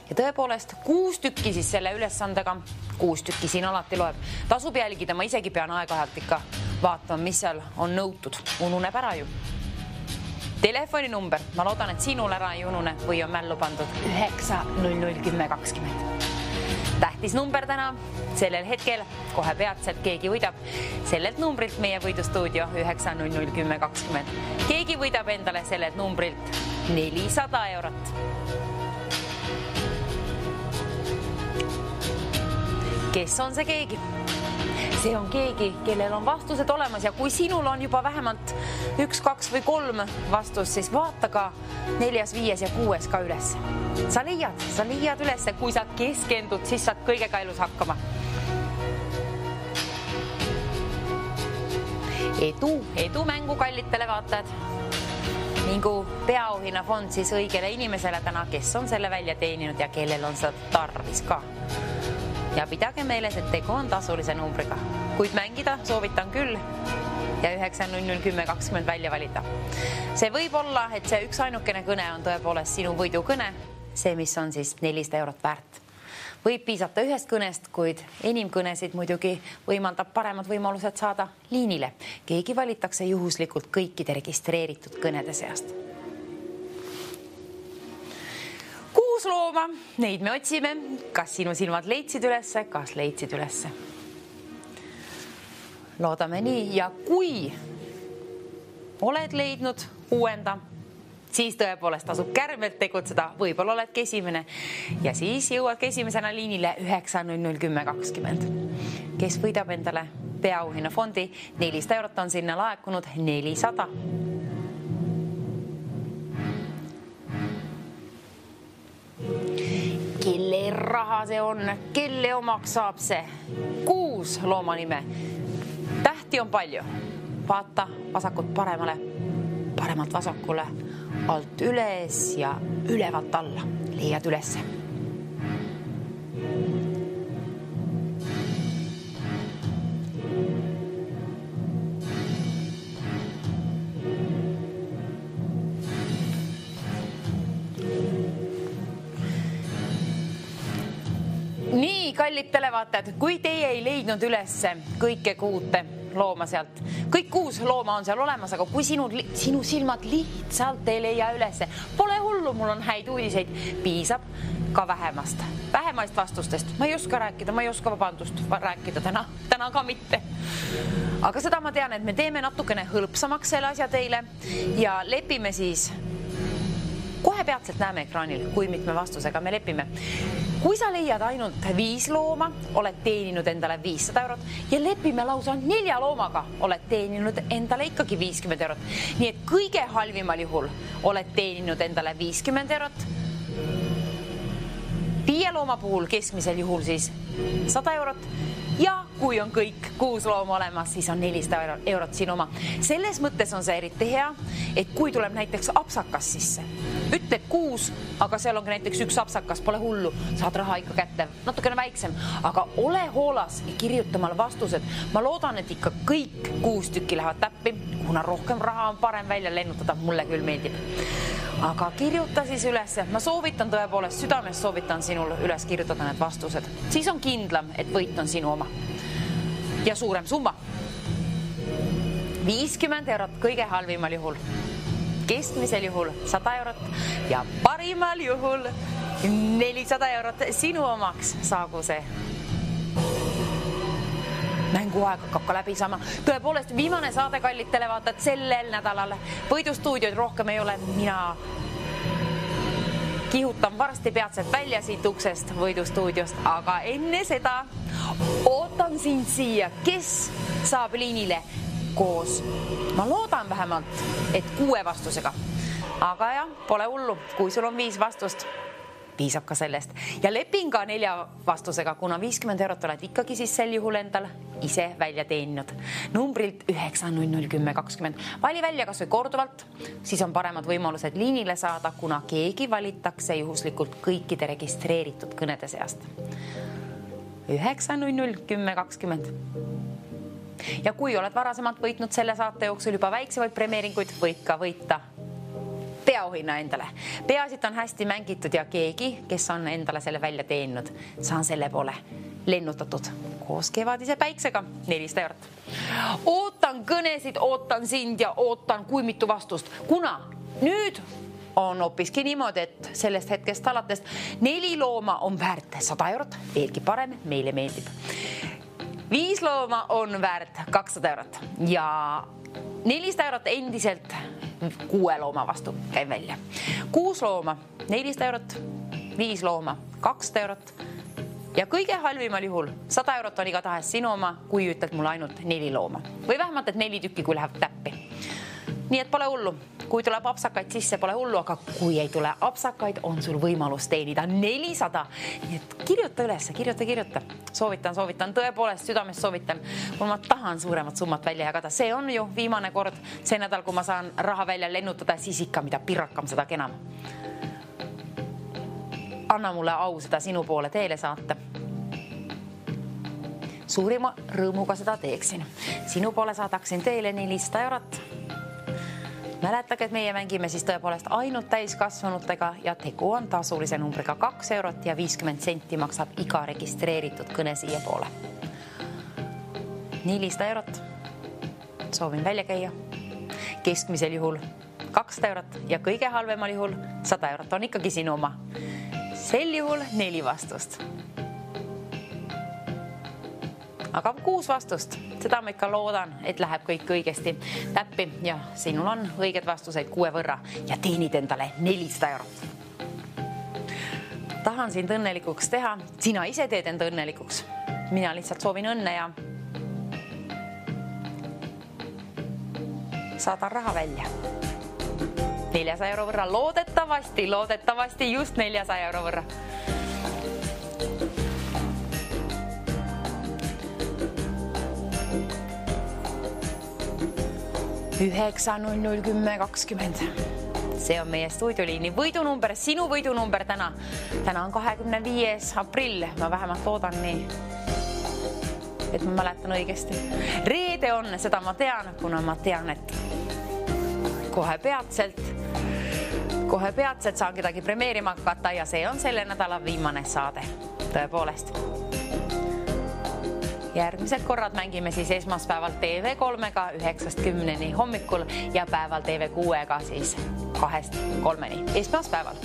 [SPEAKER 1] Ja tõepoolest 6 tükki siis selle ülesandega, 6 tükki siin alati loeb. Tasub jälgida, ma isegi pean aeg-ajalt ikka vaatama, mis seal on nõutud. Ununeb ära ju. Telefoninumber, ma loodan, et sinul ära ei unune või on mällu pandud 9001020. Tähtis number täna, sellel hetkel, kohe peatselt keegi võidab sellelt numbrilt meie Võidustuudio 9001020. Keegi võidab endale sellelt numbrilt 400 €. Kes on see keegi? See on keegi, kellel on vastused olemas ja kui sinul on juba vähemalt 1, 2 või 3 vastus, siis vaata ka 4., 5. ja 6. ka üles. Sa leiad üles, kui sa keskendud, siis saad kõigega elus hakkama. Edu mängu kallitele vaatajad. Mingu peaauhinnafond siis õigele inimesele täna, kes on selle välja teeninud ja kellel on seda tarvis ka. Ja pidage meeles, et tegu on tasulise numbriga. Kuid mängida soovitan küll ja 9001020 välja valida. See võib olla, et see üks ainukene kõne on tõepoolest sinu võidukõne, see, mis on siis 400 € väärt. Võib piisata ühest kõnest, kuid enim kõnesid muidugi võimaldab paremad võimalused saada liinile. Keegi valitakse juhuslikult kõikide registreeritud kõnede seast. 6 looma, neid me otsime. Kas sinu silmad leidsid ülesse? Kas leidsid ülesse? Loodame nii. Ja kui oled leidnud 6., siis tõepoolest tasub kärmelt tegutseda. Võib-olla oledki esimene. Ja siis jõuadki esimesena liinile 9001020. Kes võidab endale peaauhinnafondi. 400 eurot on sinna laekunud 400. Kelle raha see on, kelle omaks saab see? 6 loomanime. Tähti on palju. Vaata vasakut paremale, paremalt vasakule, alt üles ja ülevalt alla. Leiad ülesse. Nii, kallid televaatajad, kui teie ei leidnud ülesse kõike 6 looma sealt, kõik 6 looma on seal olemas, aga kui sinu silmad lihtsalt ei leia ülesse, pole hullu, mul on häid uudiseid, piisab ka vähemast vastustest. Ma ei oska rääkida, ma ei oska vabandust rääkida täna ka mitte. Aga seda ma tean, et me teeme natukene hõlpsamaks selle asja teile ja lepime siis. Kohe peatselt näeme ekraanil, kui mitme vastusega me lepime. Kui sa leiad ainult 5 looma, oled teeninud endale 500 eurot ja lepime lausa 4 loomaga, oled teeninud endale ikkagi 50 eurot. Nii et kõige halvimal juhul oled teeninud endale 50 eurot. 5 looma puhul keskmisel juhul siis 100 eurot. Ja kui on kõik 6 looma olemas, siis on 400 eurot sinu oma. Selles mõttes on see eriti hea, et kui tuleb näiteks apsakas sisse, ütled 6, aga seal on näiteks 1 apsakas, pole hullu, saad raha ikka kätte, natukene väiksem, aga ole hoolas ja kirjuta mal vastused. Ma loodan, et ikka kõik 6 tükki lähevad täppi, kuna rohkem raha on parem välja lennutada, mulle küll meeldib. Aga kirjuta siis üles, ma soovitan tõepoolest, südames soovitan sinul üles kirjutada need vastused. Siis on kindlam, et võit on sinu oma. Ja suurem summa. 50 eurot kõige halvimal juhul. Keskmisel juhul 100 eurot ja parimal juhul 400 eurot sinu omaks saagu see. Mänguaeg hakkab ka läbi saama. Tõepoolest viimane saade, kallid televaatajad, sellel nädalal. Võidustuudioid rohkem ei ole. Mina kihutan varsti peatselt välja siit uksest võidustuudiost, aga enne seda ootan sind siia, kes saab liinile koos. Ma loodan vähemalt, et 6 vastusega. Aga jah, pole hullu, kui sul on 5 vastust. Piisab ka sellest. Ja lepin ka 4 vastusega, kuna 50 eurot oled ikkagi siis sel juhul endal ise välja teeninud. Numbrilt 9001020. Vali välja kas või korduvalt, siis on paremad võimalused liinile saada, kuna keegi valitakse juhuslikult kõikide registreeritud kõnede seast. 9001020. Ja kui oled varasemalt võitnud selle saate jooksul juba väiksemaid premeeringuid, võid ka võita peaauhinna endale. Peasid on hästi mängitud ja keegi, kes on endale selle välja teeninud, saan selle poole lennutatud koos kevadise päiksega 400 eurot. Ootan kõnesid, ootan sind ja ootan kui mitu vastust, kuna nüüd on hoopiski niimoodi, et sellest hetkest alates 4 looma on väärt 100 eurot, veelgi parem, meile meeldib. 5 looma on väärt 200 eurot ja 400 eurot endiselt 6 looma vastu käib välja. 6 looma, 400 eurot, 5 looma, 200 eurot ja kõige halvimal juhul 100 eurot on igatahes sinu oma, kui ütled mulle ainult 4 looma. Või vähemalt, et 4 tükki, kui läheb täppi. Nii et pole hullu. Kui tuleb apsakaid sisse, pole hullu, aga kui ei tule apsakaid, on sul võimalus teenida 400. Nii et kirjuta üles, kirjuta. Soovitan, tõepoolest südames soovitan. Kui ma tahan suuremat summat välja jagada, see on ju viimane kord see nädal, kui ma saan raha välja lennutada, siis ikka mida pirakam, seda kenam. Anna mulle au seda sinu poole teele saata. Suurima rõõmuga seda teeksin. Sinu poole saadaksin teile 400 eurot. Mäletage, et meie mängime siis tõepoolest ainult täiskasvanutega ja tegu on tasulise numbriga 2 eurot ja 50 senti maksab iga registreeritud kõne siia poole. 400 eurot. Soovin välja käia. Keskmisel juhul 200 eurot ja kõige halvemal juhul 100 eurot on ikkagi sinu oma. Sel juhul 4 vastust. Aga 6 vastust. Seda ma ikka loodan, et läheb kõik õigesti täppi ja sinul on õiged vastuseid 6 võrra ja teenid endale 400 eurot. Tahan sind õnnelikuks teha. Sina ise teed enda õnnelikuks. Mina lihtsalt soovin õnne ja saatan raha välja. 400 euro võrra, loodetavasti just 400 euro võrra. Üheksa 001020. See on meie stuudioliini võidunumber, sinu võidunumber täna. Täna on 25. aprill, ma vähemalt loodan nii, et ma mäletan õigesti. Reede on, seda ma tean, kuna ma tean, et kohe peatselt saan kedagi premeerima hakata ja see on selle nädala viimane saade. Tõepoolest. Järgmised korrad mängime siis esmaspäeval TV3-ga 9-10 hommikul ja päeval TV6-ga siis 2-3 esmaspäeval.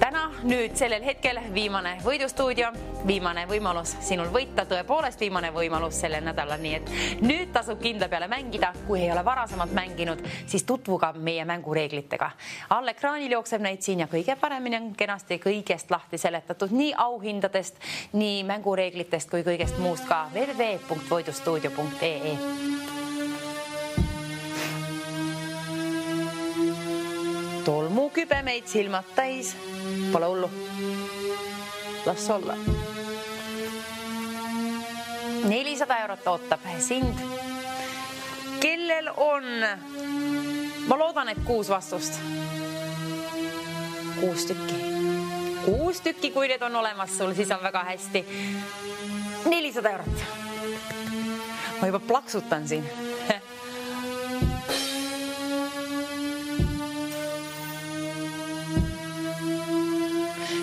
[SPEAKER 1] Täna nüüd sellel hetkel viimane võidustuudio, viimane võimalus sinul võita, tõepoolest viimane võimalus sellel nädalal, nii et nüüd tasub kindla peale mängida. Kui ei ole varasemalt mänginud, siis tutvuga meie mängureeglitega. All ekraanil jookseb neid siin ja kõige paremini on kenasti kõigest lahti seletatud nii auhindadest, nii mängureeglitest kui kõigest muust ka www.voidustuudio.ee. Tolmu kübemeid silmad täis. Pole hullu. Las olla. 400 eurot ootab sind. Kellel on? Ma loodan, et 6 vastust. 6 tükki. 6 tükki, kui need on olemas sul, siis on väga hästi. 400 eurot. Ma juba plaksutan siin.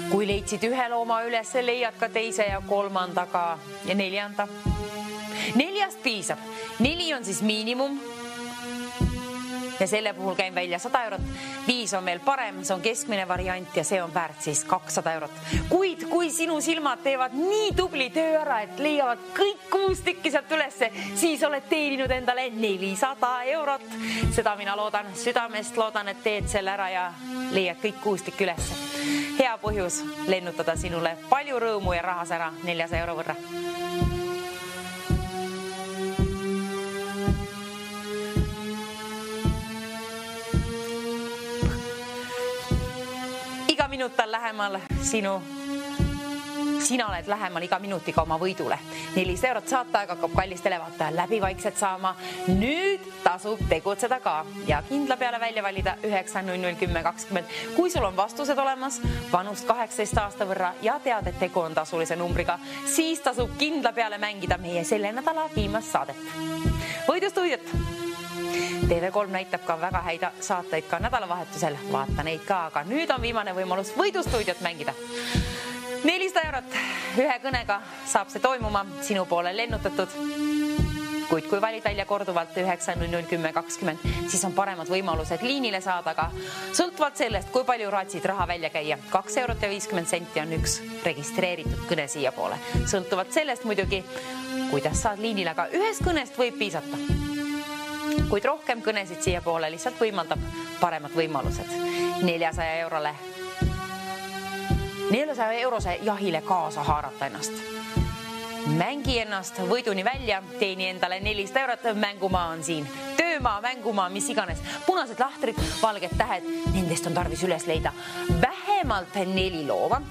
[SPEAKER 1] Kui leidsid ühe looma üles, leiad ka teise ja kolmandaga ja neljanda. 4 piisab. 4 on siis miinimum. Ja selle puhul käin välja 100 eurot. 5 on veel parem, see on keskmine variant ja see on väärt siis 200 eurot. Kuid kui sinu silmad teevad nii tubli töö ära, et leiavad kõik 6 tükki sealt ülesse, siis oled teeninud endale 400 eurot. Seda mina loodan, südamest loodan, et teed selle ära ja leiad kõik 6 tükki ülesse. Hea põhjus lennutada sinule palju rõõmu ja rahas ära 400 euro võrra. Iga minut on lähemal sina oled lähemal iga minutiga oma võidule. 400 eurot saataega hakkab kallist televaataja läbi vaikselt saama. Nüüd tasub tegutseda ka ja kindla peale välja valida 9-0-0-10-20. Kui sul on vastused olemas, vanust 18 aasta võrra ja tead, et tegu on tasulise numbriga, siis tasub kindla peale mängida meie selle nädala viimast saadet. Võidustuudiot! TV3 näitab ka väga häid saateid ka nädalavahetusel. Vaata neid ka, aga nüüd on viimane võimalus võidustuudiot mängida. 400 eurot ühe kõnega saab see toimuma sinu poole lennutatud. Kuid kui valid välja korduvalt 9-0-0-10-20, siis on paremad võimalused liinile saada, aga sõltuvalt sellest, kui palju raatsid raha välja käia. 2 eurot ja 50 senti on üks registreeritud kõne siia poole. Sõltuvalt sellest muidugi, kuidas saad liinile, aga ühest kõnest võib piisata. Kuid rohkem kõnesid siia poole lihtsalt võimaldab paremad võimalused. 400 eurose jahile kaasa haarata ennast. Mängi ennast võiduni välja, teeni endale 400 eurot, mängumaa on siin. Töömaa, mängumaa, mis iganes. Punased lahtrid, valged tähed, nendest on tarvis üles leida. Vähemalt 4 looma.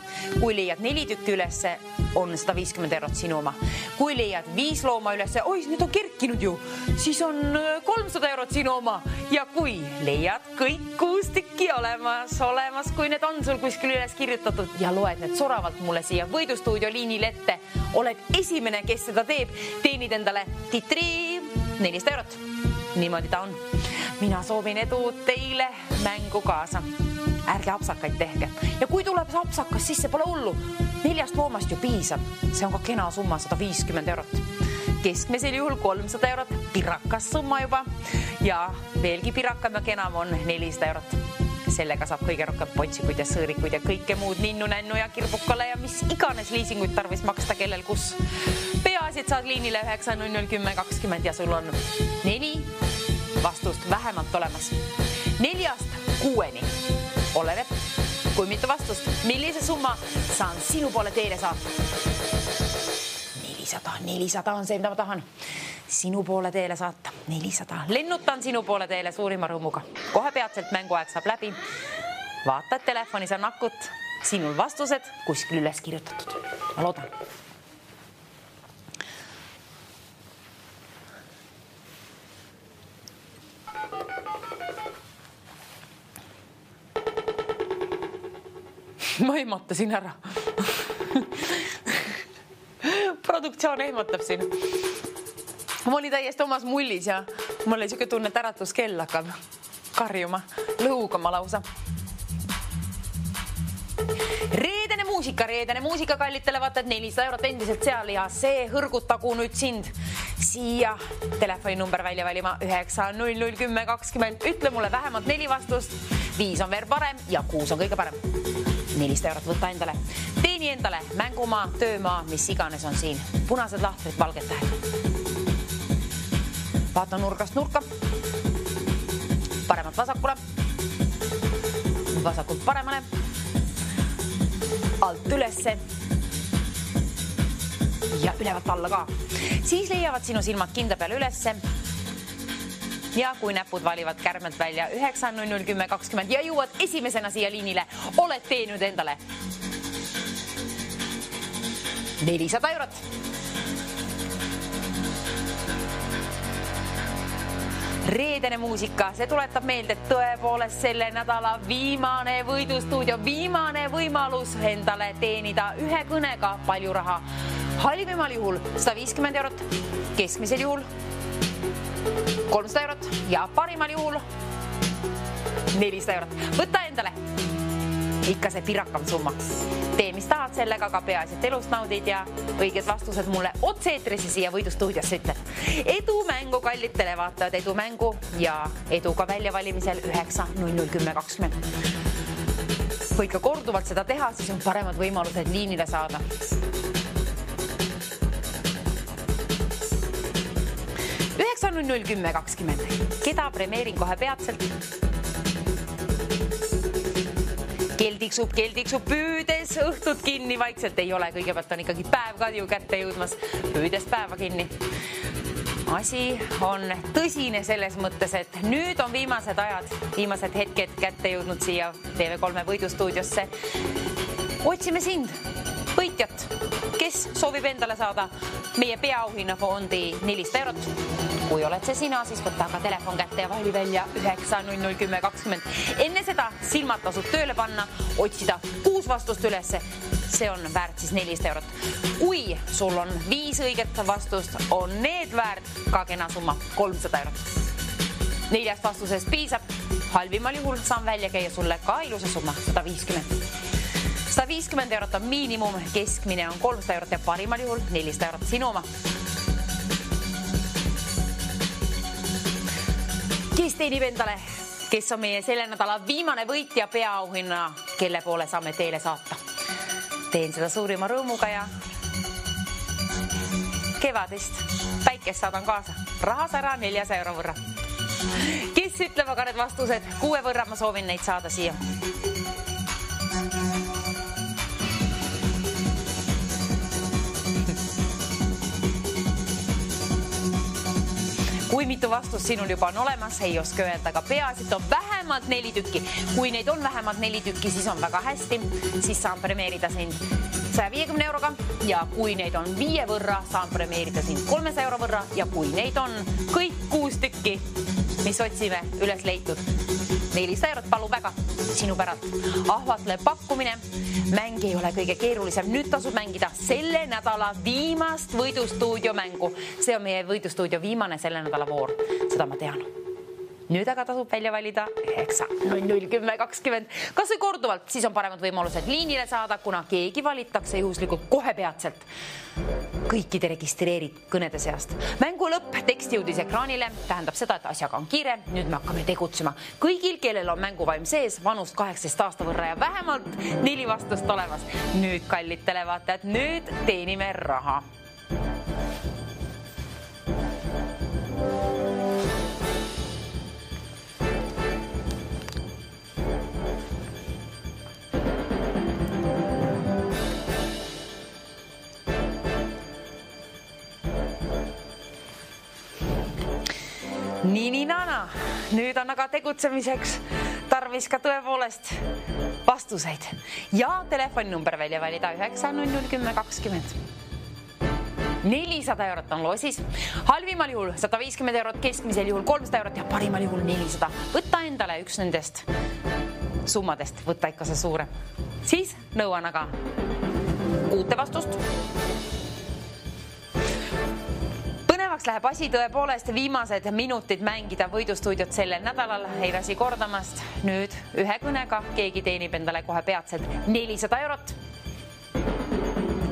[SPEAKER 1] Kui leiad 4 tükki ülesse, on 150 eurot sinu oma. Kui leiad 5 looma ülesse, oi, need on kerkinud ju, siis on 300 eurot sinu oma. Ja kui leiad kõik 6 tükki olemas, kui need on sul kuskil üles kirjutatud ja loed need soravalt mulle siia võidustuudio liinil ette, oled esimene, kes seda teeb, teenid endale 400 eurot. Niimoodi ta on. Mina soovin edu teile mängu kaasa. Ärge apsakaid tehke. Ja kui tuleb see apsakas, siis see pole hullu. 4 loomast ju piisab. See on ka kena summa, 150 eurot. Keskmisel juhul 300 eurot, pirakas summa juba. Ja veelgi pirakam ja kenam on 400 eurot. Sellega saab kõige rohkem pontsikuid ja sõõrikuid ja kõike muud ninnu, nännu ja kirbukale ja mis iganes liisinguid tarvis maksta kellel kus. Peaasi, et saad liinile 9-0-0-10-20 ja sul on 4 vastust vähemalt olemas. 4-6 oleneb, kui mitu vastust, millise summa saan sinu poole teele saata. 400 on see, mida ma tahan. sinu poole teele saata 400. Lennutan sinu poole teele suurima rõõmuga. Kohe peatselt mänguaeg saab läbi. Vaata, et telefonis on akut. Sinul vastused kuskil üles kirjutatud. Ma loodan. Ma ehmatasin ära. Produktsioon ehmatab siin. Ma olin täiesti omas mullis ja mul oli siuke tunne, et äratuskell hakkab karjuma, lõugama lausa. Reedene muusika kallitele vaatad 400 eurot endiselt seal ja see hõrgutagu nüüd sind siia telefoninumber välja valima 9001020. Ütle mulle vähemalt 4 vastust, 5 on veel parem ja 6 on kõige parem. 400 eurot võtta endale. Teeni endale mängumaa, töömaa, mis iganes on siin. Punased lahtrid, valged tähed. Vaata nurgast nurka. Paremat vasakule. Vasakult paremale. Alt ülesse. Ja ülevalt alla ka. Siis leiavad sinu silmad kinda peale ülesse. Ja kui näpud valivad kärmelt välja 9001020 ja jõuad esimesena siia liinile, oled teeninud endale 400 eurot. Reedene muusika, see tuletab meelde, et tõepoolest selle nädala viimane võidustuudio, viimane võimalus endale teenida ühe kõnega palju raha. Halvimal juhul 150 eurot, keskmisel juhul 300 eurot ja parimal juhul 400 eurot. Võta endale ikka see pirakam summa. Tee, mis tahad sellega, ka peaasi, et elust naudid ja õiged vastused mulle otse-eetrisse siia võidustuudiosse ütled. Edu mängu, kallid televaatajad, edu mängu ja edu ka väljavalimisel 9001020. Võid ka korduvalt seda teha, siis on paremad võimalused liinile saada. 9001020. Keda premeerin kohe peatselt? Keldiksub püüdes õhtut kinni, vaikselt ei ole. Kõigepealt on ikkagi päev ka ju kätte jõudmas, püüdes päeva kinni. Asi on tõsine selles mõttes, et nüüd on viimased ajad, viimased hetked kätte jõudnud siia TV3 võidustuudiosse. Otsime sind, võitjat, kes soovib endale saada meie peaauhinnafondi 400 eurot. Kui oled see sina, siis võtta ka telefon kätte ja vali välja 9001020. Enne seda silmad tasub tööle panna, otsida 6 vastust ülesse. See on väärt siis 400 eurot. Kui sul on 5 õiget vastust, on need väärt ka kena summa 300 eurot. 4 vastusest piisab. Halvimal juhul saan välja käia sulle ka ilusa summa 150. 150 eurot on miinimum, keskmine on 300 eurot ja parimal juhul 400 eurot sinu oma. Kes teenib endale, kes on meie selle nädala viimane võitja peaauhinna, kelle poole saame teile saata. Teen seda suurima rõõmuga ja kevadist päikest saadan kaasa. Rahas ära 400 euro võrra. Kes ütleb aga need vastused? 6 võrra ma soovin neid saada siia. Kui mitu vastust sinul juba on olemas, ei oska öelda, aga peaasi, et on vähemalt 4 tükki. Kui neid on vähemalt 4 tükki, siis on väga hästi. Siis saan premeerida sind 150 euroga ja kui neid on 5 võrra, saan premeerida sind 300 euro võrra ja kui neid on kõik 6 tükki, mis otsime üles leitud 400 eurot, palu väga sinu päralt. Ahvatle pakkumine, mäng ei ole kõige keerulisem. Nüüd tasub mängida selle nädala viimast võidustuudio mängu. See on meie võidustuudio viimane selle nädala voor. Seda ma tean. Nüüd aga tasub välja valida 9001020. Kas või korduvalt, siis on paremad võimalused liinile saada, kuna keegi valitakse juhuslikult kohe peatselt. Kõikide registreerid kõnede seast. Mängu lõpp, tekst jõudis ekraanile, tähendab seda, et asjaga on kiire. Nüüd me hakkame tegutsema. Kõigil, kellel on mänguvaim sees, vanust 18 aasta võrra ja vähemalt 4 vastust olemas. Nüüd, kallid televaatajad, nüüd teenime raha. Nii, Nana. Nüüd on aga tegutsemiseks tarvis ka tõepoolest vastuseid. Ja telefoninumber välja valida 9001020. 400 eurot on loosis. Halvimal juhul 150 eurot, keskmisel juhul 300 eurot ja parimal juhul 400. Võtta endale üks nendest summadest, võtta ikka see suurem. Siis nõuan aga uute vastust. Põnevaks läheb asi tõepoolest viimased minutid mängida võidustuudiot sellel nädalal. Ei väsi kordamast. Nüüd ühe kõnega keegi teenib endale kohe peatselt 400 eurot.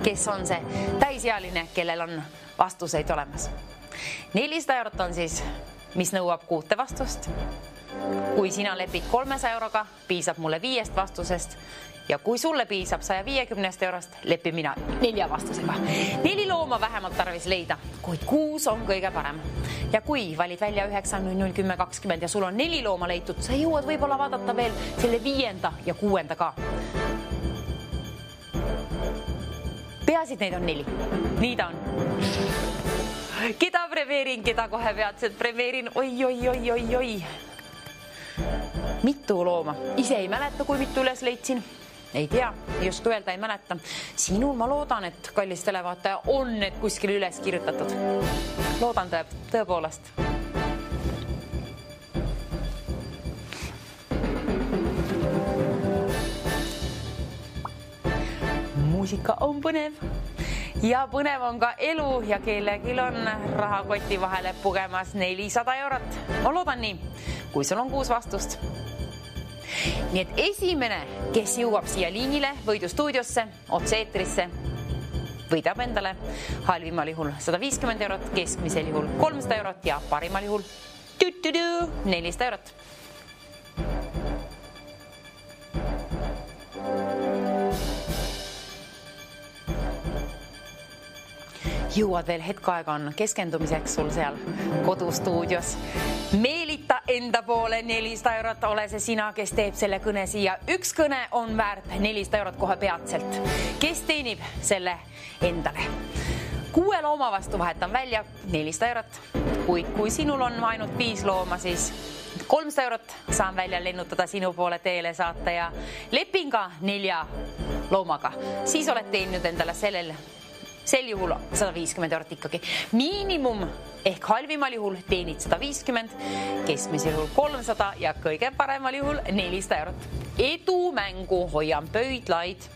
[SPEAKER 1] Kes on see täisealine, kellel on vastuseid olemas? 400 eurot on siis, mis nõuab 6 vastust. Kui sina lepid 300 euroga, piisab mulle 5 vastusest. Ja kui sulle piisab 150 eurost, lepin mina 4 vastusega. 4 looma vähemalt tarvis leida, kuid 6 on kõige parem. Ja kui valid välja 9001020 ja sul on 4 looma leitud, sa jõuad võib-olla vaadata veel selle 5. ja 6. ka. Peasid neid on 4. Nii ta on. Keda premeerin, keda kohe peatselt premeerin? Oi. Mitu looma. Ise ei mäleta, kui mitu üles leidsin. Ei tea, just öelda ei mäleta. Sinul ma loodan, et kallis televaataja on need kuskil üles kirjutatud. Loodan tõepoolest. Muusika on põnev ja põnev on ka elu ja kellegil on rahakoti vahele pugemas 400 eurot. Ma loodan nii, kui sul on 6 vastust. Nii et esimene, kes jõuab siia liinile võidustuudiosse, otse-eetrisse, võidab endale halvimal juhul 150 eurot, keskmisel juhul 300 eurot ja parimal juhul 400 eurot. Jõuad veel hetk aega on keskendumiseks sul seal kodustuudios. Meelita enda poole 400 eurot, ole see sina, kes teeb selle kõne siia. Üks kõne on väärt 400 eurot kohe peatselt. Kes teenib selle endale? 6 looma vastu vahetan välja 400 eurot. Kuid kui sinul on ainult 5 looma, siis 300 eurot saan välja lennutada sinu poole teele saata ja lepin ka 4 loomaga. Siis oled teeninud endale sel juhul 150 eurot ikkagi. Miinimum ehk halvimal juhul teenid 150, keskmisel juhul 300 ja kõige paremal juhul 400 eurot. Edu mängu, hoian pöidlaid.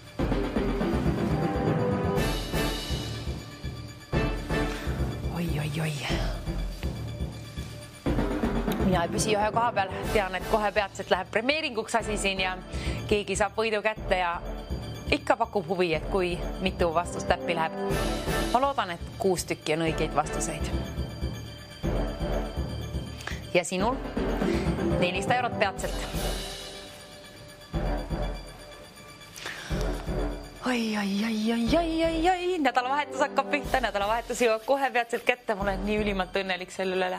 [SPEAKER 1] Oi. Mina ei püsi ühe koha peal. Tean, et kohe peatselt läheb premeeringuks asi siin ja keegi saab võidu kätte ja ikka pakub huvi, et kui mitu vastust täppi läheb. Ma loodan, et 6 tükki on õigeid vastuseid. Ja sinul 400 eurot peatselt. Oi. Nädalavahetus hakkab pihta, nädalavahetus jõuab kohe peatselt kätte. Ma olen nii ülimalt õnnelik selle üle.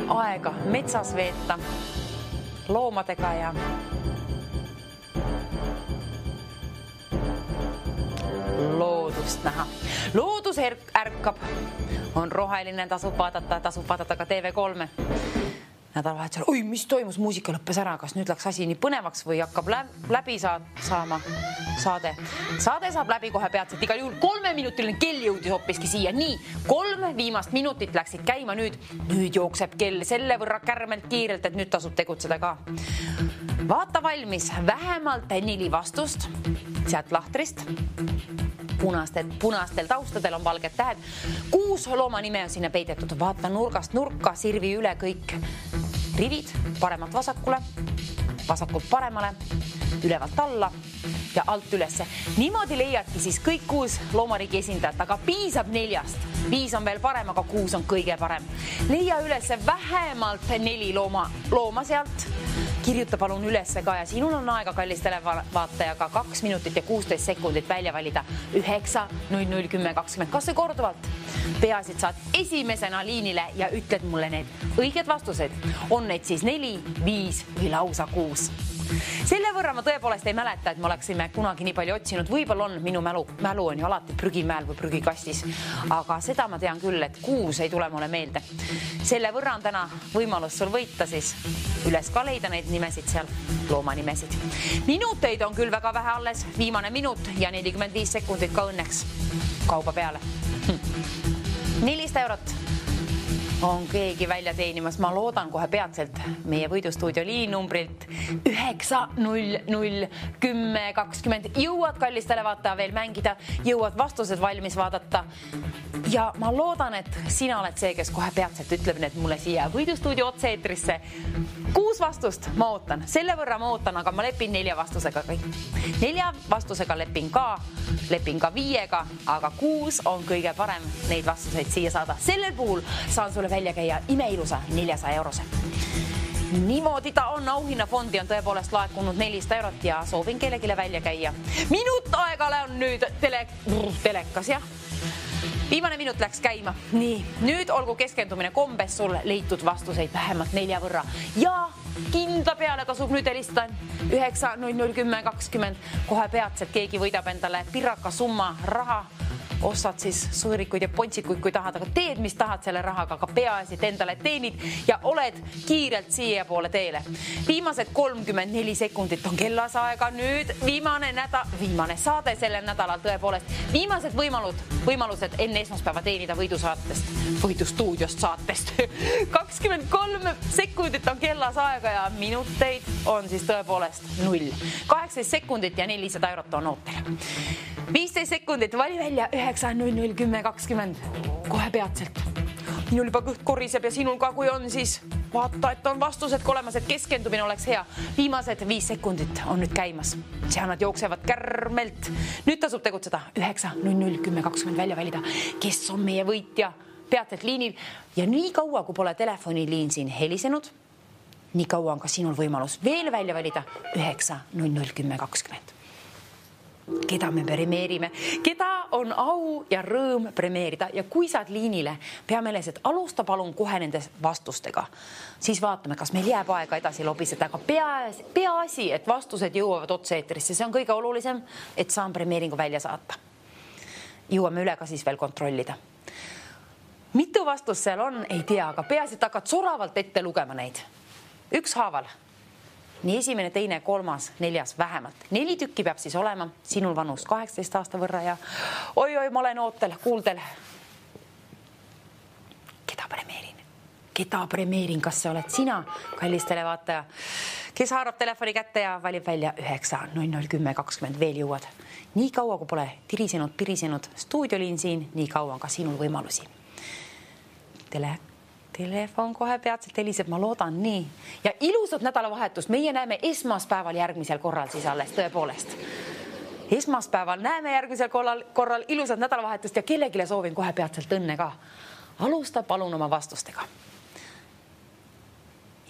[SPEAKER 1] Aega metsas veeta loomadega ja loodust näha. Loodus ärkab, on roheline, tasub vaadata ka TV3. Nädalavahetusel, oi, mis toimus, muusika lõppes ära, kas nüüd läks asi nii põnevaks või hakkab läbi saama saade. Saade saab läbi kohe peatselt, igal juhul 3-minutiline kell jõudis hoppiski siia. Nii, 3 viimast minutit läksid käima nüüd jookseb kell selle võrra kärmelt kiirelt, et nüüd tasub tegutseda ka. Vaata valmis, vähemalt 4 vastust sealt lahtrist. Punastel taustadel on valged tähed. 6 looma nime on sinna peidetud. Vaata nurgast nurka, sirvi üle kõik rivid, paremalt vasakule, vasakult paremale, ülevalt alla ja alt ülesse. Niimoodi leiadki siis kõik 6 loomariigi esindajat, aga piisab 4. 5 on veel parem, aga 6 on kõige parem. Leia ülesse vähemalt 4 looma sealt. Kirjuta palun ülesse ka ja sinul on aega, kallis televaatajaga 2 minutit ja 16 sekundit välja valida 9001020. Kas see korduvalt? Peasid saad esimesena liinile ja ütled mulle need õiged vastused. On need siis 4, 5 või lausa 6. Selle võrra ma tõepoolest ei mäleta, et me oleksime kunagi nii palju otsinud. Võib-olla on, minu mälu on ju alati prügimäel või prügikastis. Aga seda ma tean küll, et 6 ei tule mulle meelde. Selle võrra on täna võimalus sul võita siis üles ka leida neid nimesid seal, loomanimesid. Minuteid on küll väga vähe alles, viimane minut ja 45 sekundit ka õnneks kauba peale. 400 eurot on keegi välja teenimas. Ma loodan kohe peatselt meie võidustuudio liinumbrilt 9001020. Jõuad kallistele vaata veel mängida, jõuad vastused valmis vaadata. Ja ma loodan, et sina oled see, kes kohe peatselt ütleb need mulle siia võidustuudio otse-eetrisse. 6 vastust ma ootan. Selle võrra ma ootan, aga ma lepin 4 vastusega kõik. 4 vastusega lepin ka 5-ga, aga 6 on kõige parem neid vastuseid siia saada. Sellel puhul saan sulle välja käia imeilusa 400 eurose. Niimoodi ta on, auhinnafondi on tõepoolest laekunud 400 eurot ja soovin kellegile välja käia. Minut aegale on nüüd telekas, jah. Viimane minut läks käima. Nii, nüüd olgu keskendumine kombes sul leitud vastuseid vähemalt 4 võrra. Ja kindla peale tasub nüüd helistada 9001020. Kohe peatselt keegi võidab endale piraka summa raha. Ostad siis sõõrikuid ja pontsikuid, kui tahad, aga teed, mis tahad selle rahaga, aga peaasi, et endale teenid ja oled kiirelt siia poole teele. Viimased 34 sekundit on kellas aega. Nüüd viimane saade sellel nädalal tõepoolest. Viimased võimalused enne esmaspäeva teenida võidustuudiost saatest. 23 sekundit on kellas aega ja minuteid on siis tõepoolest 0. 18 sekundit ja 400 eurot on ootel. 15 sekundit, vali välja 9001020. Kohe peatselt. Minul juba kõht koriseb ja sinul ka, kui on, siis vaata, et on vastused olemas, et keskendumine oleks hea. Viimased 5 sekundit on nüüd käimas. Seal nad jooksevad kärmelt. Nüüd tasub tegutseda 9001020 välja valida, kes on meie võitja peatselt liinil. Ja nii kaua, kui pole telefoniliin siin helisenud, nii kaua on ka sinul võimalus veel välja valida 9001020. Keda me premeerime, keda on au ja rõõm premeerida ja kui saad liinile, pea meeles, et alusta palun kohe nende vastustega. Siis vaatame, kas meil jääb aega edasi lobiseda, aga peaasi, et vastused jõuavad otse-eetrisse. See on kõige olulisem, et saan premeeringu välja saata. Jõuame üle ka siis veel kontrollida. Mitu vastust seal on, ei tea, aga peaasi, et hakkad soravalt ette lugema neid. Ükshaaval. Nii esimene, teine, 3., 4. vähemalt. 4 tükki peab siis olema, sinul vanus 18 aasta võrra ja oi, ma olen ootel, kuuldel. Keda premeerin, kas see oled sina, kallis televaataja, kes haarab telefoni kätte ja valib välja 9001020 veel jõuad. Nii kaua, kui pole pirisenud stuudioliin siin, nii kaua on ka sinul võimalusi. Telefon kohe peatselt heliseb, ma loodan nii. Ja ilusat nädalavahetust meie näeme esmaspäeval järgmisel korral siis alles, tõepoolest. Esmaspäeval näeme järgmisel korral ilusat nädalavahetust ja kellegile soovin kohe peatselt õnne ka. Alusta palun oma vastustega.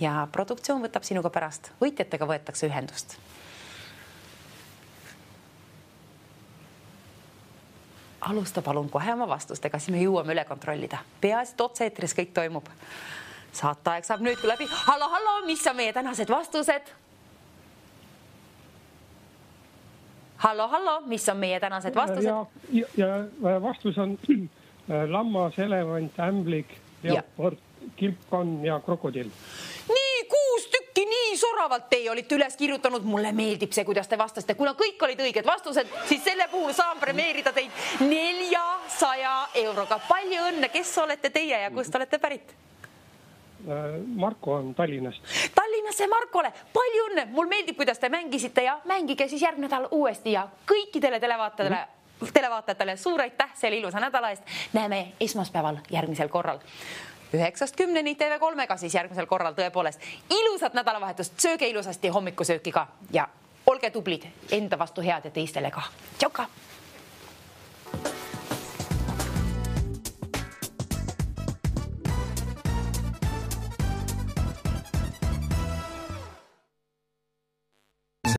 [SPEAKER 1] Ja produktsioon võtab sinuga pärast. Võitjatega võetakse ühendust. Alusta palun kohe oma vastustega, siis me jõuame üle kontrollida. Peaasi, et otse-eetris kõik toimub. Saateaeg saab nüüd läbi. Hallo, mis on meie tänased vastused? Hallo, mis on meie tänased vastused?
[SPEAKER 4] Ja vastus on lammas, elevant, ämblik, leopard, kilpkonn ja krokodill.
[SPEAKER 1] Nii, 6 tükki, nii soravalt teie olite üles kirjutanud. Mulle meeldib see, kuidas te vastasite. Kuna kõik olid õiged vastused, siis selle puhul saan premeerida teid 400 euroga. Palju õnne, kes olete teie ja kust olete pärit?
[SPEAKER 4] Marko on Tallinnast.
[SPEAKER 1] Tallinnasse Markole, palju õnne. Mul meeldib, kuidas te mängisite ja mängige siis järgmine nädal uuesti ja kõikidele televaatajatele suur aitäh selle ilusa nädala eest. Näeme esmaspäeval järgmisel korral. 9-10 TV3-ga siis järgmisel korral tõepoolest. Ilusat nädalavahetust, sööge ilusasti hommikusööki ka ja olge tublid enda vastu head ja teistele ka. Tšauka!